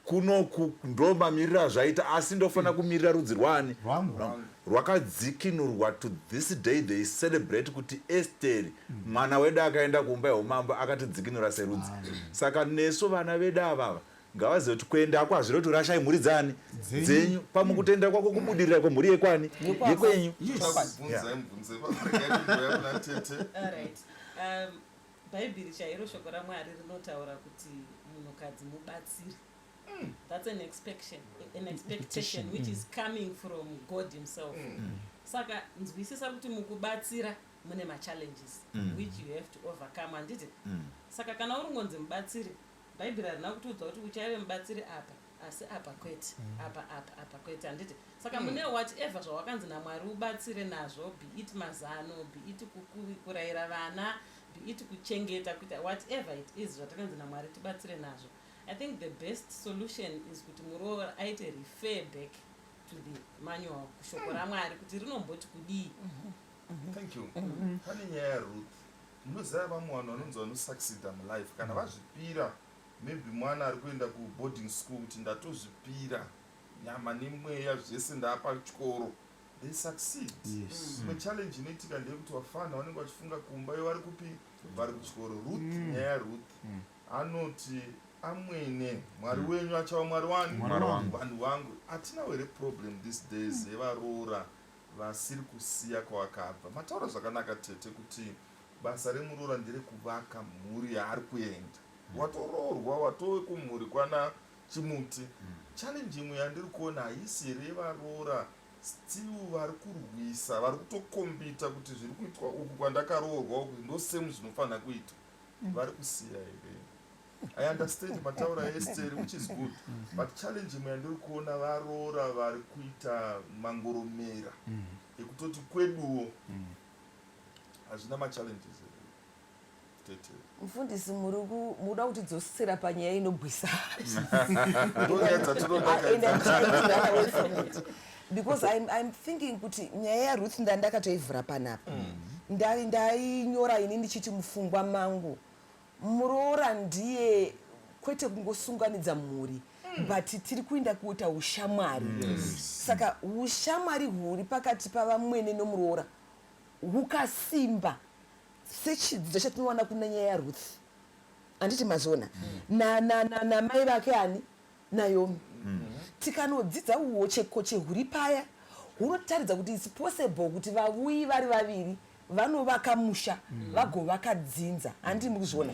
kunoku ndo mamirira zvaita, asi ndofanira kumirira rudzi rwani rwakadzikinurwa. To this day they celebrate kuti Esther mwana wedu akaenda kuumba yeumambo akatidzikinura serudzi. Saka nesu vana vedu avava ngavazive kuti kuenda kwako hazviri kuti urashai mhuri dzani dzenyu, pamukutenda kwako kubudirira kwemhuri yekwanyu yekwenyu. Bhaibheri chairo shoko raMwari rinotaura kuti munhukadzi mubatsiri. That's an expectation which is coming from God himself. Saka nzwisisa kuti mukubatsira mune ma-challenges which you have to overcome, handiti? Saka kana uri ngonzi mubatsiri, Bhaibheri harina kutiudza kuti uchaive mubatsiri apa, asi apa kwete, apa kwete, handiti? Saka mune whatever zvawakanzi naMwari ubatsire nazvo, be it mazano, be it kurayira vana, be it kuchengeta, kuita whatever it is zvatakanzi naMwari tibatsire nazvo. I think the best solution is kuti muroora aite refer back to the manual, kushoko raMwari kuti rinomboti kudii. Thank you. Pane nyaya yaRuth, munoziva vamwe vanhu vanonzi vanosucceda mulife kana vazvipira, maybe mwana ari kuenda kuboarding school kuti ndatozvipira nyama nemweya zvese ndaapa chikoro, they succeed. Imwe challenge inoitika ndeyekuti vafana vanenge vachifunga kumba ivo vari kupi, vari kuchikoro. Ruth, nyaya yaRuth anoti amwene mwari wenyu achava mwari wani, vanhu vangu. Hatina here problem these days yevaroora vasiri kusiya kwavakabva. Mataura zvakanaka tete kuti basa remuroora nderekuvaka mhuri yaari kuenda. Watoroorwa watove kumhuri kwana chimuti. Challenge imwe yandiri kuona haisi here yevaroora still vari kurwisa, vari kutokombita kuti zviri kuitwa uku kwandakaroorwa uku ndo same zvinofanira kuitwa. Vari kusiya here. I understand mataura Esther, which is good, but challenge imwe yandiri kuona varoora vari kuita mangoromera ekutoti kweduwo hazvina machallenges tete. Mufundisi muda kutidzosera panyaya inobwisa. Because I'm thinking kuti nyaya yaRuth ndandakatoivhura panapa. Ndainyora ini ndichiti mufungwa mangu muroora ndiye kwete kungosunganidza mhuri, but tiri kuenda kuita ushamwari. Saka ushamwari huri pakati pavamwene nomuroora hukasimba sechidzidzo chatinowana kuna nyaya yaRuth, handiti mazona namai vake ani Naomi. Tikanodzidza uhochekoche huri paya hunotaridza kuti it's possible kuti vavuyi vari vaviri vanovaka musha vagovaka dzinza, handiti mukuzviona?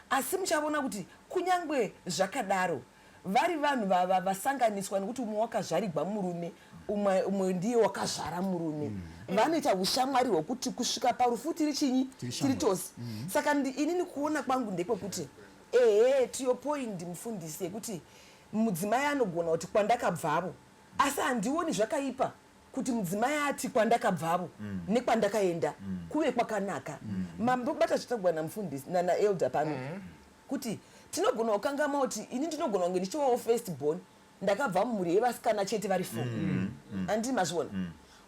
Asi muchavona kuti kunyangwe zvakadaro vari vanhu vasanganiswa nekuti umwe wakazvarigwa murume umwe ndiye wakazvara murume, vanoita ushamwari hwekuti kusvika parufu tiri chinyi, tiri tose. Saka inini kuona kwangu ndekwekuti to your point mufundisi, yekuti mudzimai anogona kuti kwandakabvavo, asi handioni zvakaipa kuti mudzimai ati kwandakabvavo nekwandakaenda kuve kwakanaka. Mambobata zvitagwa namufundisi naelder pano kuti tinogona kukangama kuti ini ndinogona kunge ndichivawo first born, ndakabva mumhuri yevasikana chete vari 4, handiti mazviona.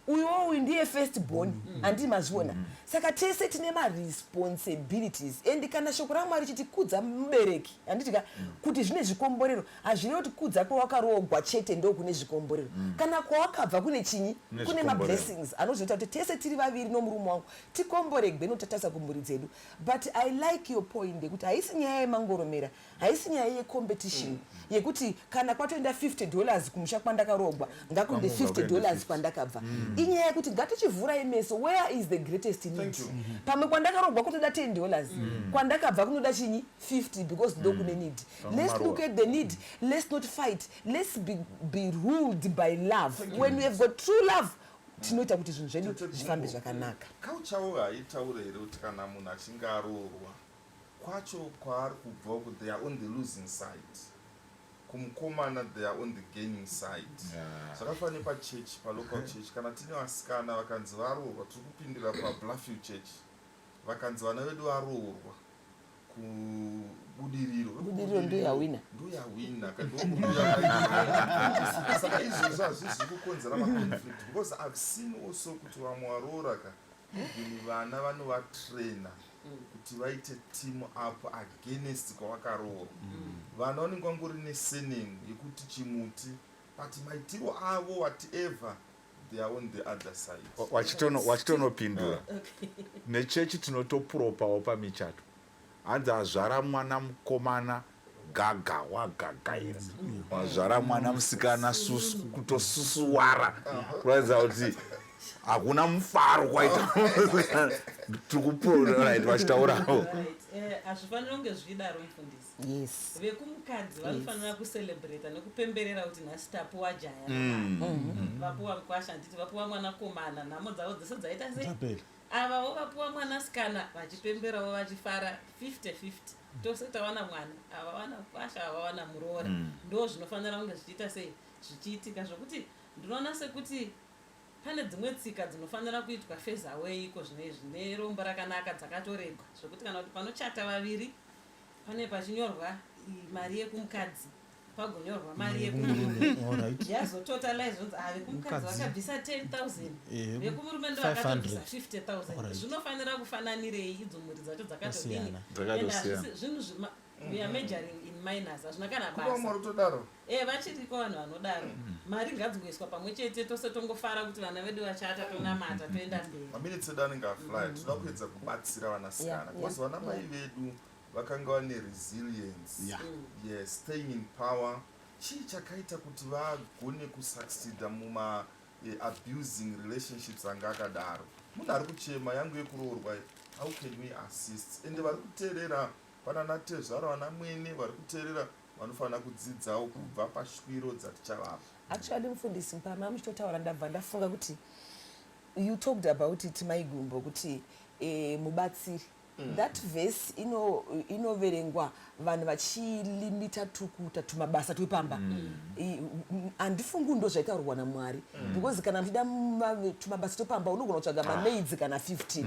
uyu ndiye first born handi mazviona saka tese tine maresponsibilities and kana shoko raMwari chiti kudza mubereki handitika kuti zvine zvikomborero hazvine kuti kudza kwawakaroorwa chete ndo kune zvikomborero kana kwawakabva kune chinyi kune mablessings anozoita kuti tese tiri vaviri nomurume wangu tikomboregwe notatasa kumhuri dzedu. But I like your point yekuti haisi nyaya yemangoromera, haisi nyaya yecompetition yekuti kana kwatoenda $50 kumusha kwandakaroorwa ngakunde $50 kwandakabva. Inyaya yekuti ngatichivhurai meso, where is the greatest need? Pamwe kwandakaroorwa kutoda $10 kwandakabva kunoda chinyi 50 because ndo kune need. Let's look at the need, let's not fight, let's be ruled by love. When we have got true love tinoita kuti zvinhu zvedu zvifambe zvakanaka. Kauchawo haitaure here kuti kana munhu achinge aroorwa kwacho kwaari kubva kuti they are on the losing side, kumukomana they are on the gaining side. Zvakafanira pachechi, palocal church, kana tine vasikana vakanzi varoorwa, tiri kupindira paBluffhill Church, vakanzi vana vedu varoorwa kubudiriro ndo yawina saka izvozvo hazvizi kukonzera maconflict, because I've seen also kuti vamwe varoora even vana vanovatraina kuti vaite team up against kwavakaroorwa. Vana vanenge vangori nesinning yekuti chimuti, but maitiro avo whatever they are on the other side. Wachitonopindura nechechi tinotopropawo pamichato, hanzi azvara mwana mukomana gaga wagagaira, wazvara mwana musikana kutosusuwara, kuratidza kuti hakuna mufaro kwaita tikuprorit vachitaurawo. Hazvifanira kunge zvidaro mufundisi. Yes. Vekumukadzi vanofanira kucelebrata nekupemberera kuti nhasi tapuwa jaya, vapuwa mukwasha, nditi vapuwa mwanakomana, nhamo dzavo dzese dzaita sei? Avavo vapuwa mwanasikana vachipemberawo vachifara 50-50. Tose tawana mwana, ava wana kwasha, ava wana muroora. Ndo zvinofanira kunge zvichiita sei zvichiitika, zvokuti ndinoona sekuti pane dzimwe tsika dzinofanira kuitwa phase away iko zvine rombo rakanaka dzakatoregwa, zvokuti kana kuti panochata vaviri pane pachinyorwa mari yekumukadzi pagonyorwa mari yekumurume, yazototalize zvonzi vekumukadzi vakabvisa 10,000 vekumurume ndo vakatobvisa 50,000. Zvinofanira kufananirei idzo mhuri dzacho dzakatodini? Zvinhu we are majoring in minors, hazvina kana basa. Vachiriko vanhu vanodaro. Mari ngadzigoiswa pamwe chete, tose tongofara kuti vana vedu vachata, tonamata, toenda mberi. Maminitsi edu anenge afly, toda kuedza kubatsira vanasikana, because vanamai vedu vakanga vane resilience, yes, staying in power. Chii chakaita kuti vagone kusucceeda muma abusing relationships anga akadaro? Munhu ari kuchema, yangu yekuroorwa, how can we assist? Ende vari kuteerera pana natezvaro vana mwene vari kuteerera vanofanira kudzidzawo kubva pashwiro dzatichavapa. Actually mufundisi mpama muchitotaura ndabva ndafunga kuti you talked about it maigumbo kuti mubatsiri. That verse inoverengwa vanhu vachilimita tukuita tumabasa twepamba. Handifungi ndo zvaitaurwa naMwari, because kana mchida tumabasa twepamba unogona kutsvaga mamaids kana 15.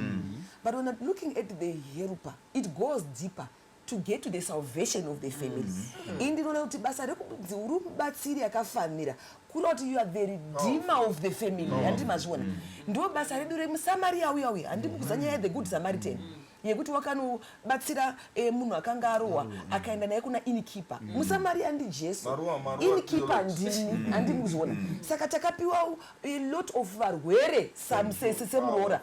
But when I'm looking at the helper, it goes deeper to get to the salvation of the families. Indinoona kuti basa rekudzi uri mubatsiri akafanira kuri kuti you are the redeemer of the family. Handimazviona ndo basa redu remuSamaria uya handimukuzanya the good Samaritan yekuti wakanobatsira munhu akanga arohwa akaenda naye kuna innkeeper. muSamaria ndi Jesu, innkeeper ndini, handimuzviona. Saka takapiwa a lot of varwere semuroora.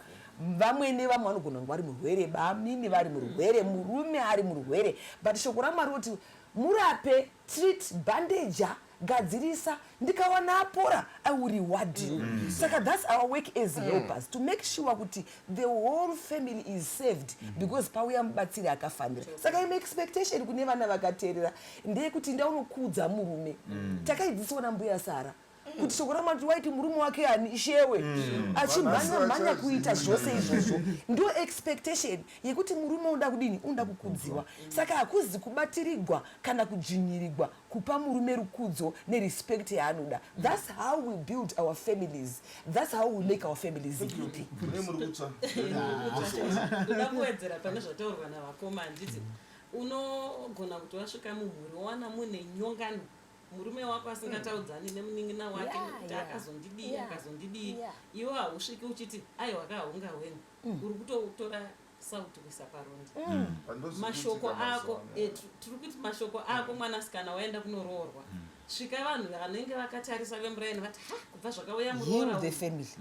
Vamwene vamwe vanogona kunge vari murwere, bamini vari murwere, murume ari murwere, but shoko raMwari kuti murape, treat, bandager, gadzirisa, ndikawana apora, I will reward you. Saka that's our work as helpers, to make sure kuti the whole family is saved, because pauya mubatsiri akafanira. Saka ime expectation kune vana vakateerera ndeyekuti ndaunokudza murume. Takaidzidziswa nambuya Sara kuti shoko raMwari waiti murume wake anishewe achimhanya kuita zvose izvozvo. Ndo expectation yekuti murume unoda kudini, unoda kukudziwa. Saka hakuzi kubatirigwa kana kudzvinyirirwa kupa murume rukudzo nerespect yaanoda. That's how we build our families, that's how we make our families happy. Ndoda kuwedzera pane zvataurwa navakoma, nditi unogona kuti wasvika mumhuri wana mune nyongano murume wako asingataudzani nemunin'ina wake kuti akazondidii iwo hausviki uchiti aiwa kahunga hwenyu uri kutotora sauti kuisa paronda mashoko ako tiri kuti mashoko ako mwanasikana waenda kunoroorwa svika vanhu vanenge vakatarisa vemuraini vati kubva zvakauya muroora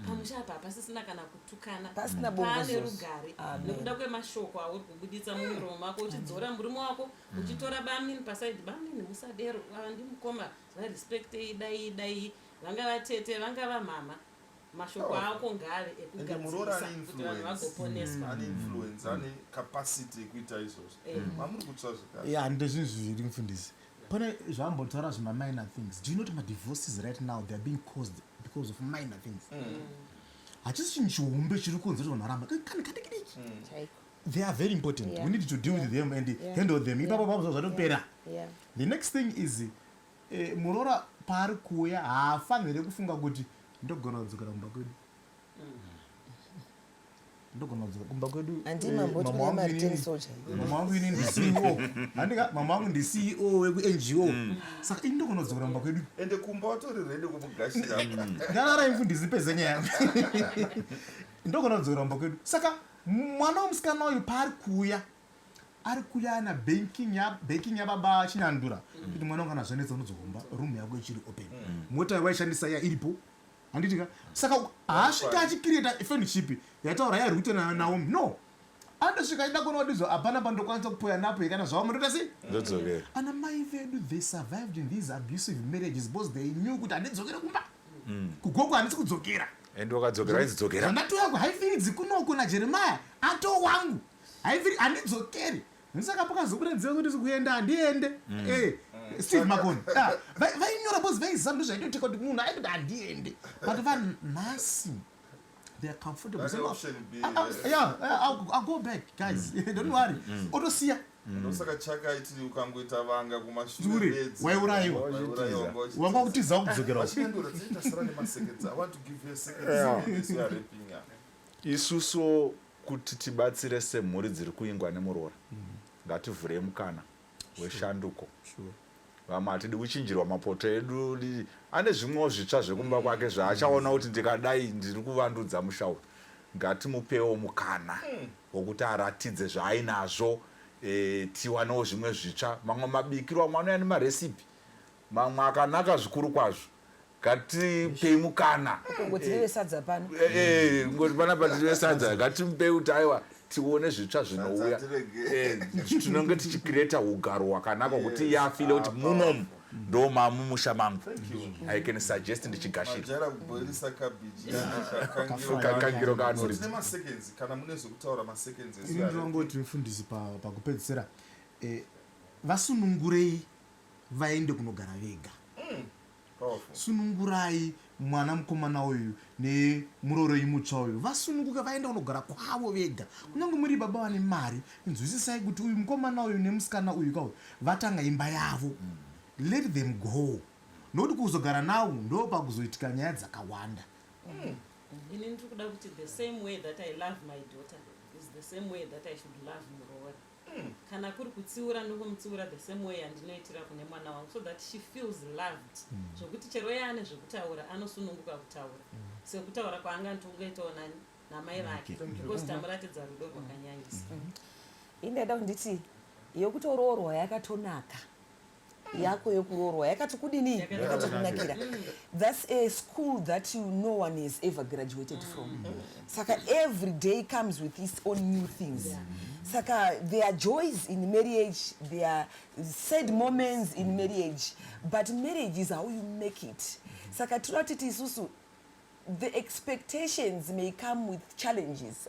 pamusha apa pasisina kana kutukana pane rugare nekuda kwemashoko auri kubuditsa mumuromo mako uchidzora murume wako uchitora bamini pasaidi bamini musadero ndimukoma varespektei dai vanga vatete vanga vamama mashoko ako ngave ekugadzirisa kuti vanhu vagoponeswa ane influence ane capacity ekuita izvozvo mamuri kutsva zvakare handizvo zvinhu zviviri mufundisi pane zvambotaura zvima-minor things. Do you know that my divorces right now, they are being caused because of minor things? Hachisi chinhu chihombe chiri kunze kuti vanhu varamba they are very important. We need to deal with them and handle them. Ipapo papo zvatopera. The next thing is muroora paari kuuya haafaniri kufunga kuti ndogona kudzokera kumba kwedu ndogona kudzoka kumba kwedu mama wangu ini ndi-CEO mama wangu ndi-CEO weku-NGO saka ini ndogona kudzokera kumba kwedu ende kumba watori redi kumugashira ndarara imfundisi pezenyaya ndogona kudzokera kumba kwedu saka mwana womusikana uyu paari kuuya ari kuuya ana banking yababa chinyandura kuti mwana wangu anazvanetsa unodzokomba rumu yako ichiri open mota waishandisa iya iripo handitika saka haasvika achicreata friendship yataura yarute naomi no andosvika ida kuona kuti hapana pandokwanisa kupoya napo kana zvavo mundota sei ndodzokera ana mai vedu they survived in these abusive marriages because they knew kuti handidzokere kumba kugoko handisi kudzokera ende wakadzokera aidzidzokera andatu yako haifiri kunoko najeremaya ato wangu haifiri handidzokeri saka pakazobuda nziva kuti sikuenda handiende Steve Makoni vainyora bose vaiziva ndo zvaitoteka kuti munhu aikuti handiende but vanhasi they are comfortable I'll go back guys don't worry otosiya ndosaka chakaiti ukangoita vanga kumashure bedzi waiurayiwa wanga kutizawo kudzokera sara nemaseconds I want to give you a second so you are rapping isusu kuti tibatsire semhuri dziri kuingwa nemuroora ngativhurei mukana weshanduko vamwe hatidi kuchinjirwa mapoto edu ane zvimwewo zvitsva zvekumba kwake zvaachaona kuti ndikadai ndiri kuvandudza mushauri ngatimupewo mukana wokuti aratidze zvaainazvo tiwanewo zvimwe zvitsva mamwe mabikiro amwe anoya nemaresipi mamwe akanaka zvikuru kwazvo ngatipei mukana ngoti sadza pano ngoti pana patiriwe sadza ngatimupei kuti aiwa tione zvitsva zvinouya tinonge tichicreata ugaro hwakanaka kuti yafile kuti munomu ndo mamumusha mangu I can suggest ndichigashira kakangiro kanori maseconds kana mune zvekutaura maseconds ndingoti mfundisi pakupedzisira vasunungurei vaende kunogara vega sunungurai mwana mukomana uyu nemurooroi mutsva uyu vasununguka vaenda kunogara kwavo vega kunyange muri baba vane mari nzwisisai kuti uyu mukomana uyu nemusikana uyu kauyu vatanga imba yavo let them go nokuti kuzogara navo ndo pakuzoitika nyaya dzakawanda ini ndiri kuda kuti the same way that I love my daughter is the same way that I should love muroora kana kuri kutsiura ndokumutsiura the same way andinoitira kune mwana wangu so that she feels loved zvokuti chero yaane zvekutaura anosununguka kutaura sekutaura kwaangandiungaitawo namai vake because tamuratidza rudo rwakanyanyisa indaida kunditi yokutoroorwa yakatonaka yako yokuroorwa yakati kudini yakatokunakira that's a school that no one has ever graduated from saka every day comes with its own new things saka there are joys in marriage, there are sad moments in marriage, but marriage is how you make it saka tinotiti isusu the expectations may come with challenges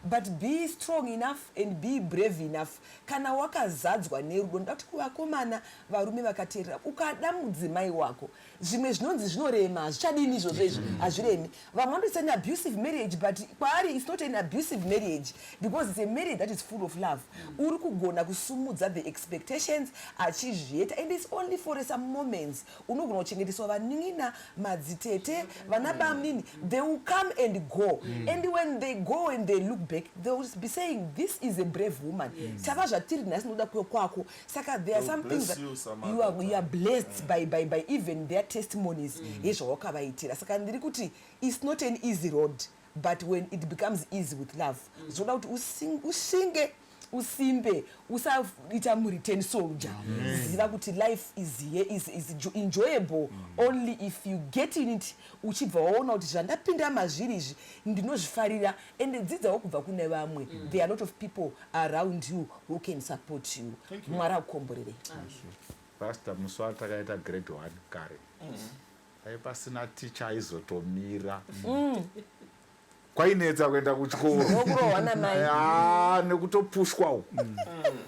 but be strong enough and be brave enough kana wakazadzwa nerudo ndati kuvakomana varume vakateerera ukada mudzimai wako zvimwe zvinonzi zvinorema hazvichadini izvozvo izvi hazviremi vamwe vanoti an abusive marriage but kwaari it's not an abusive marriage because it's a marriage that is full of love uri kugona kusumudza the expectations achizvieta and it's only for some moments unogona kuchengeteswa vanin'ina madzitete vana nini, they will come and go. And when they go and they look back, they will be saying, this is a brave woman. Saka zvatiri nhasi noda kuyo kwako. Saka there are some things that you are blessed by even their testimonies. Yezvawakavaitira. Saka ndiri kuti it's not an easy road, but when it becomes easy with love, zvoda kuti ushinge usimbe usaita return soldier. Ziva kuti life is enjoyable only if you get in it. Uchibva waona kuti zvandapinda mazviri izvi ndinozvifarira and dzidzawo kubva kune vamwe. There are a lot of people around you who can support you. Mwari akukomborere. Pastor Muswa takaita grade 1 kare. Pasina teacher aizotomira. Kwainetsa kuenda kuchikoro nekutopushwa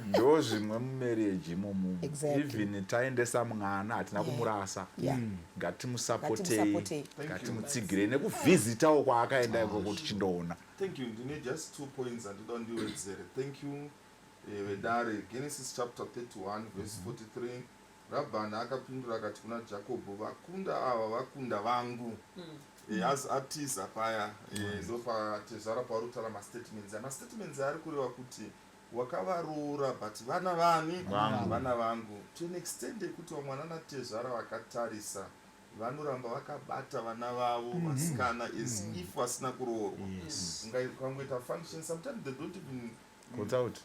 ndo zvimwe mumarriage imomo. Even taendesa mwana hatina kumurasa, ngatimusapotei, ngatimutsigirei nekuvhizitawo kwaakaenda iko kuti chindoona. Thank you. Ndine just 2 points andiwedzere. Thank you. Vedare Genesis chapter 31 verse 43. Rabhani akapindura akati kuna Jakobho, vakunda ava vakunda vangu. Atiza paya ndopa tezvara pauri kutaura mastatements ari kureva kuti wakavaroora but vana vani vana vangu, to an extent yekuti vamwana natezvara vakatarisa vanoramba vakabata vana vavo vasikana as if vasina kuroorwa. Ukangoita function sometimes they don't even consult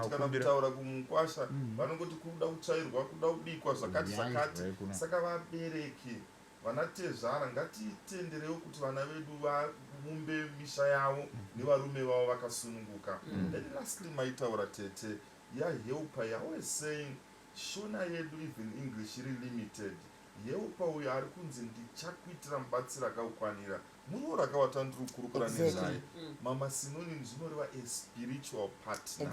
kana kutaura kumukwasha, vanongoti kuda kutsvairwa, kuda kubikwa zvakati. Saka vabereki vanatezvara ngatitenderewo kuti vana vedu vamumbe misha yavo nevarume vavo vakasununguka. Then lastly maitaura tete yahelpa, you always saying shona yedu even English iri limited. Helpa uyo ari kunzi ndichakuitira mubatsiri akaukwanira. Muruo rakawata ndiri kurukura nezvaye. Mama synonyms zvinoreva a spiritual partner.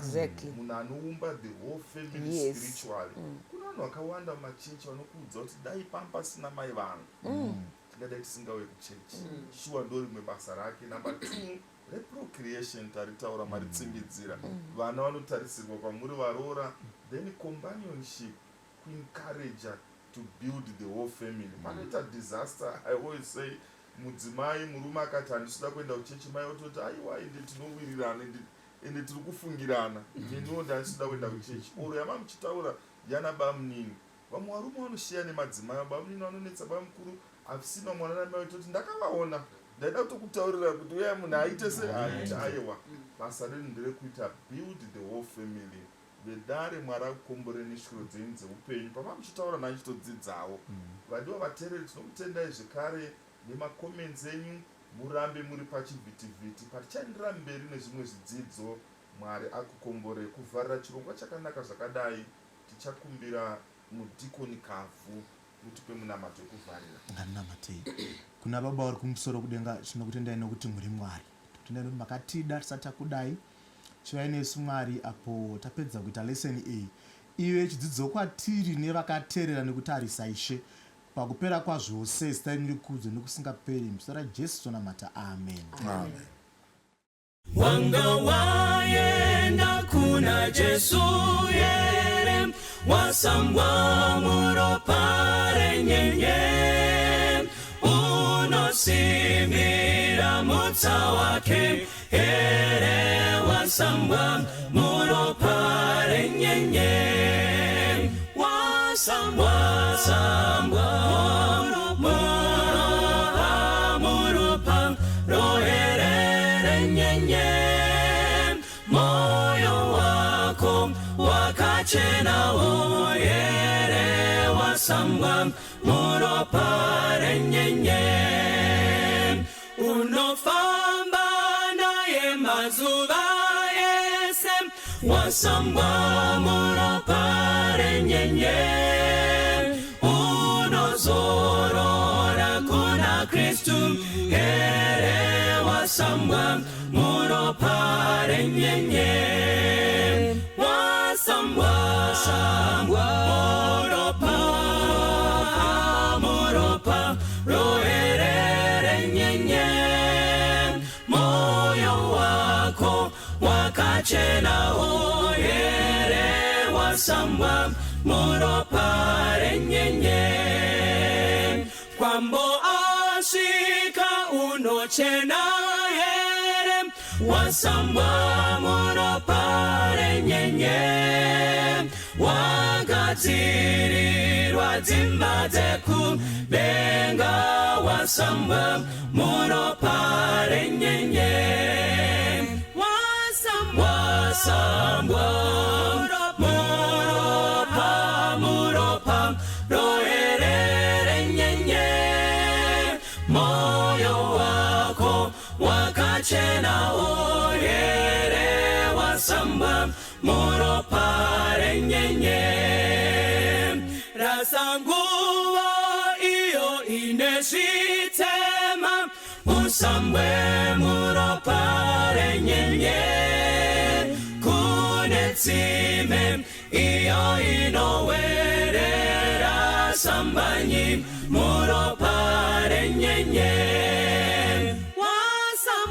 Munhu anoumba the whole family spiritually. Kuna vanhu vakawanda mumachechi vanokuudza kuti dai pamba pasina mai vangu tingadai tisingauye kuchechi. Shuwa ndo rimwe basa rake. Number 2, reprocreation taritaura maritsimbidzira. Vana vanotarisirwa kwamuri varoora. Then companionship, kuencourage to build the whole family. Panoita disaster, I always say, mudzimai murume akati handisida kuenda kuchechi, mai ototi aiwa ende tinowirirana ende tiri kufungirana, neniwo ndandisida kuenda kuchechi. Oro yama muchitaura yana bamunini. Vamwe varume vanoshiya nemadzimai, bamunini vanonetsa bamukuru asina mwana namai ototi ndakavaona ndaida kutokutaurira kuti uya munhu aite seaiti aiwa. Basa renyu nderekuita build the whole family. Vedare Mwari akukomboreni shuro dzenyu dzeupenyu pamamuchitaura nanchitodzidzawo. Vadiwa vateereri tinokutendai zvekare nemacomments enyu, murambe muri pachivhitivhiti. Patichaenderera mberi nezvimwe zvidzidzo, Mwari akukombore. Kuvharira chirongwa chakanaka zvakadai tichakumbira mudhikoni Kavhu mutipe munamato ekuvharira. Nganamatei. Kuna baba vari kumusoro kudenga tinokutendai nokuti muri Mwari. Totendai nokuti makatida tisati takudai. Chivai nesu Mwari apo tapedza kuita lesson A. Iwe chidzidzo kwatiri nevakateerera nekutarisa Ishe. Pakupera kwazvose zita renyu rikudzwe nokusingaperi. Muzita raJesu tonamata. Amen. Amen. Wanga waenda kuna Jesu yere, wasambwa muropa renyenye, unosimira mutsa wake ere, wasambwa muropa renyenye, wasambwa muropa rohere renyenye, moyo wako wakachena oyere, wasambwa muropa renyenye, unofamba naye mazuva ese, wasambwa muropa renyenye, unozorora kuna Kristu ere, wasambwa muropa renyenye, wasambwa muropa rohere renyenye, moyo wako wakachena oyere, wasambwa muropa renyenye, kwambo asika chena here wasambwa muropa renyenye wagadzirirwa dzimba dzekudenga wasambwa muropa renyenye wasambwa muropa roherere nyenye moyo wako wakachena oyere wasambwa muropa renyenye rasanguva iyo inesitema usambwe muropa renyenye kunetsime iyo inowerera sambanyi muropa renyenye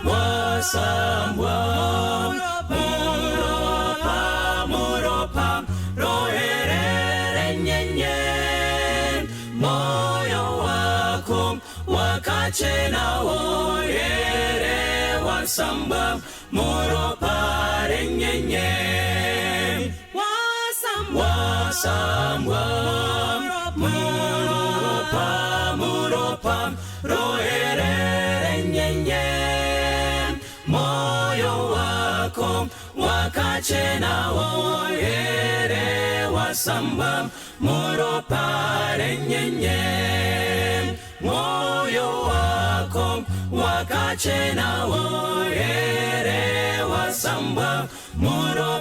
wasambwa muropa roherere nyenye moyo wako wakachena oyere wasambwa muropa renyenye wasambwa muropa roherere nyenye moyo wako wakachena oyere wasambwa muropa renyenye moyo wako wakachena oyere wasambwa muropa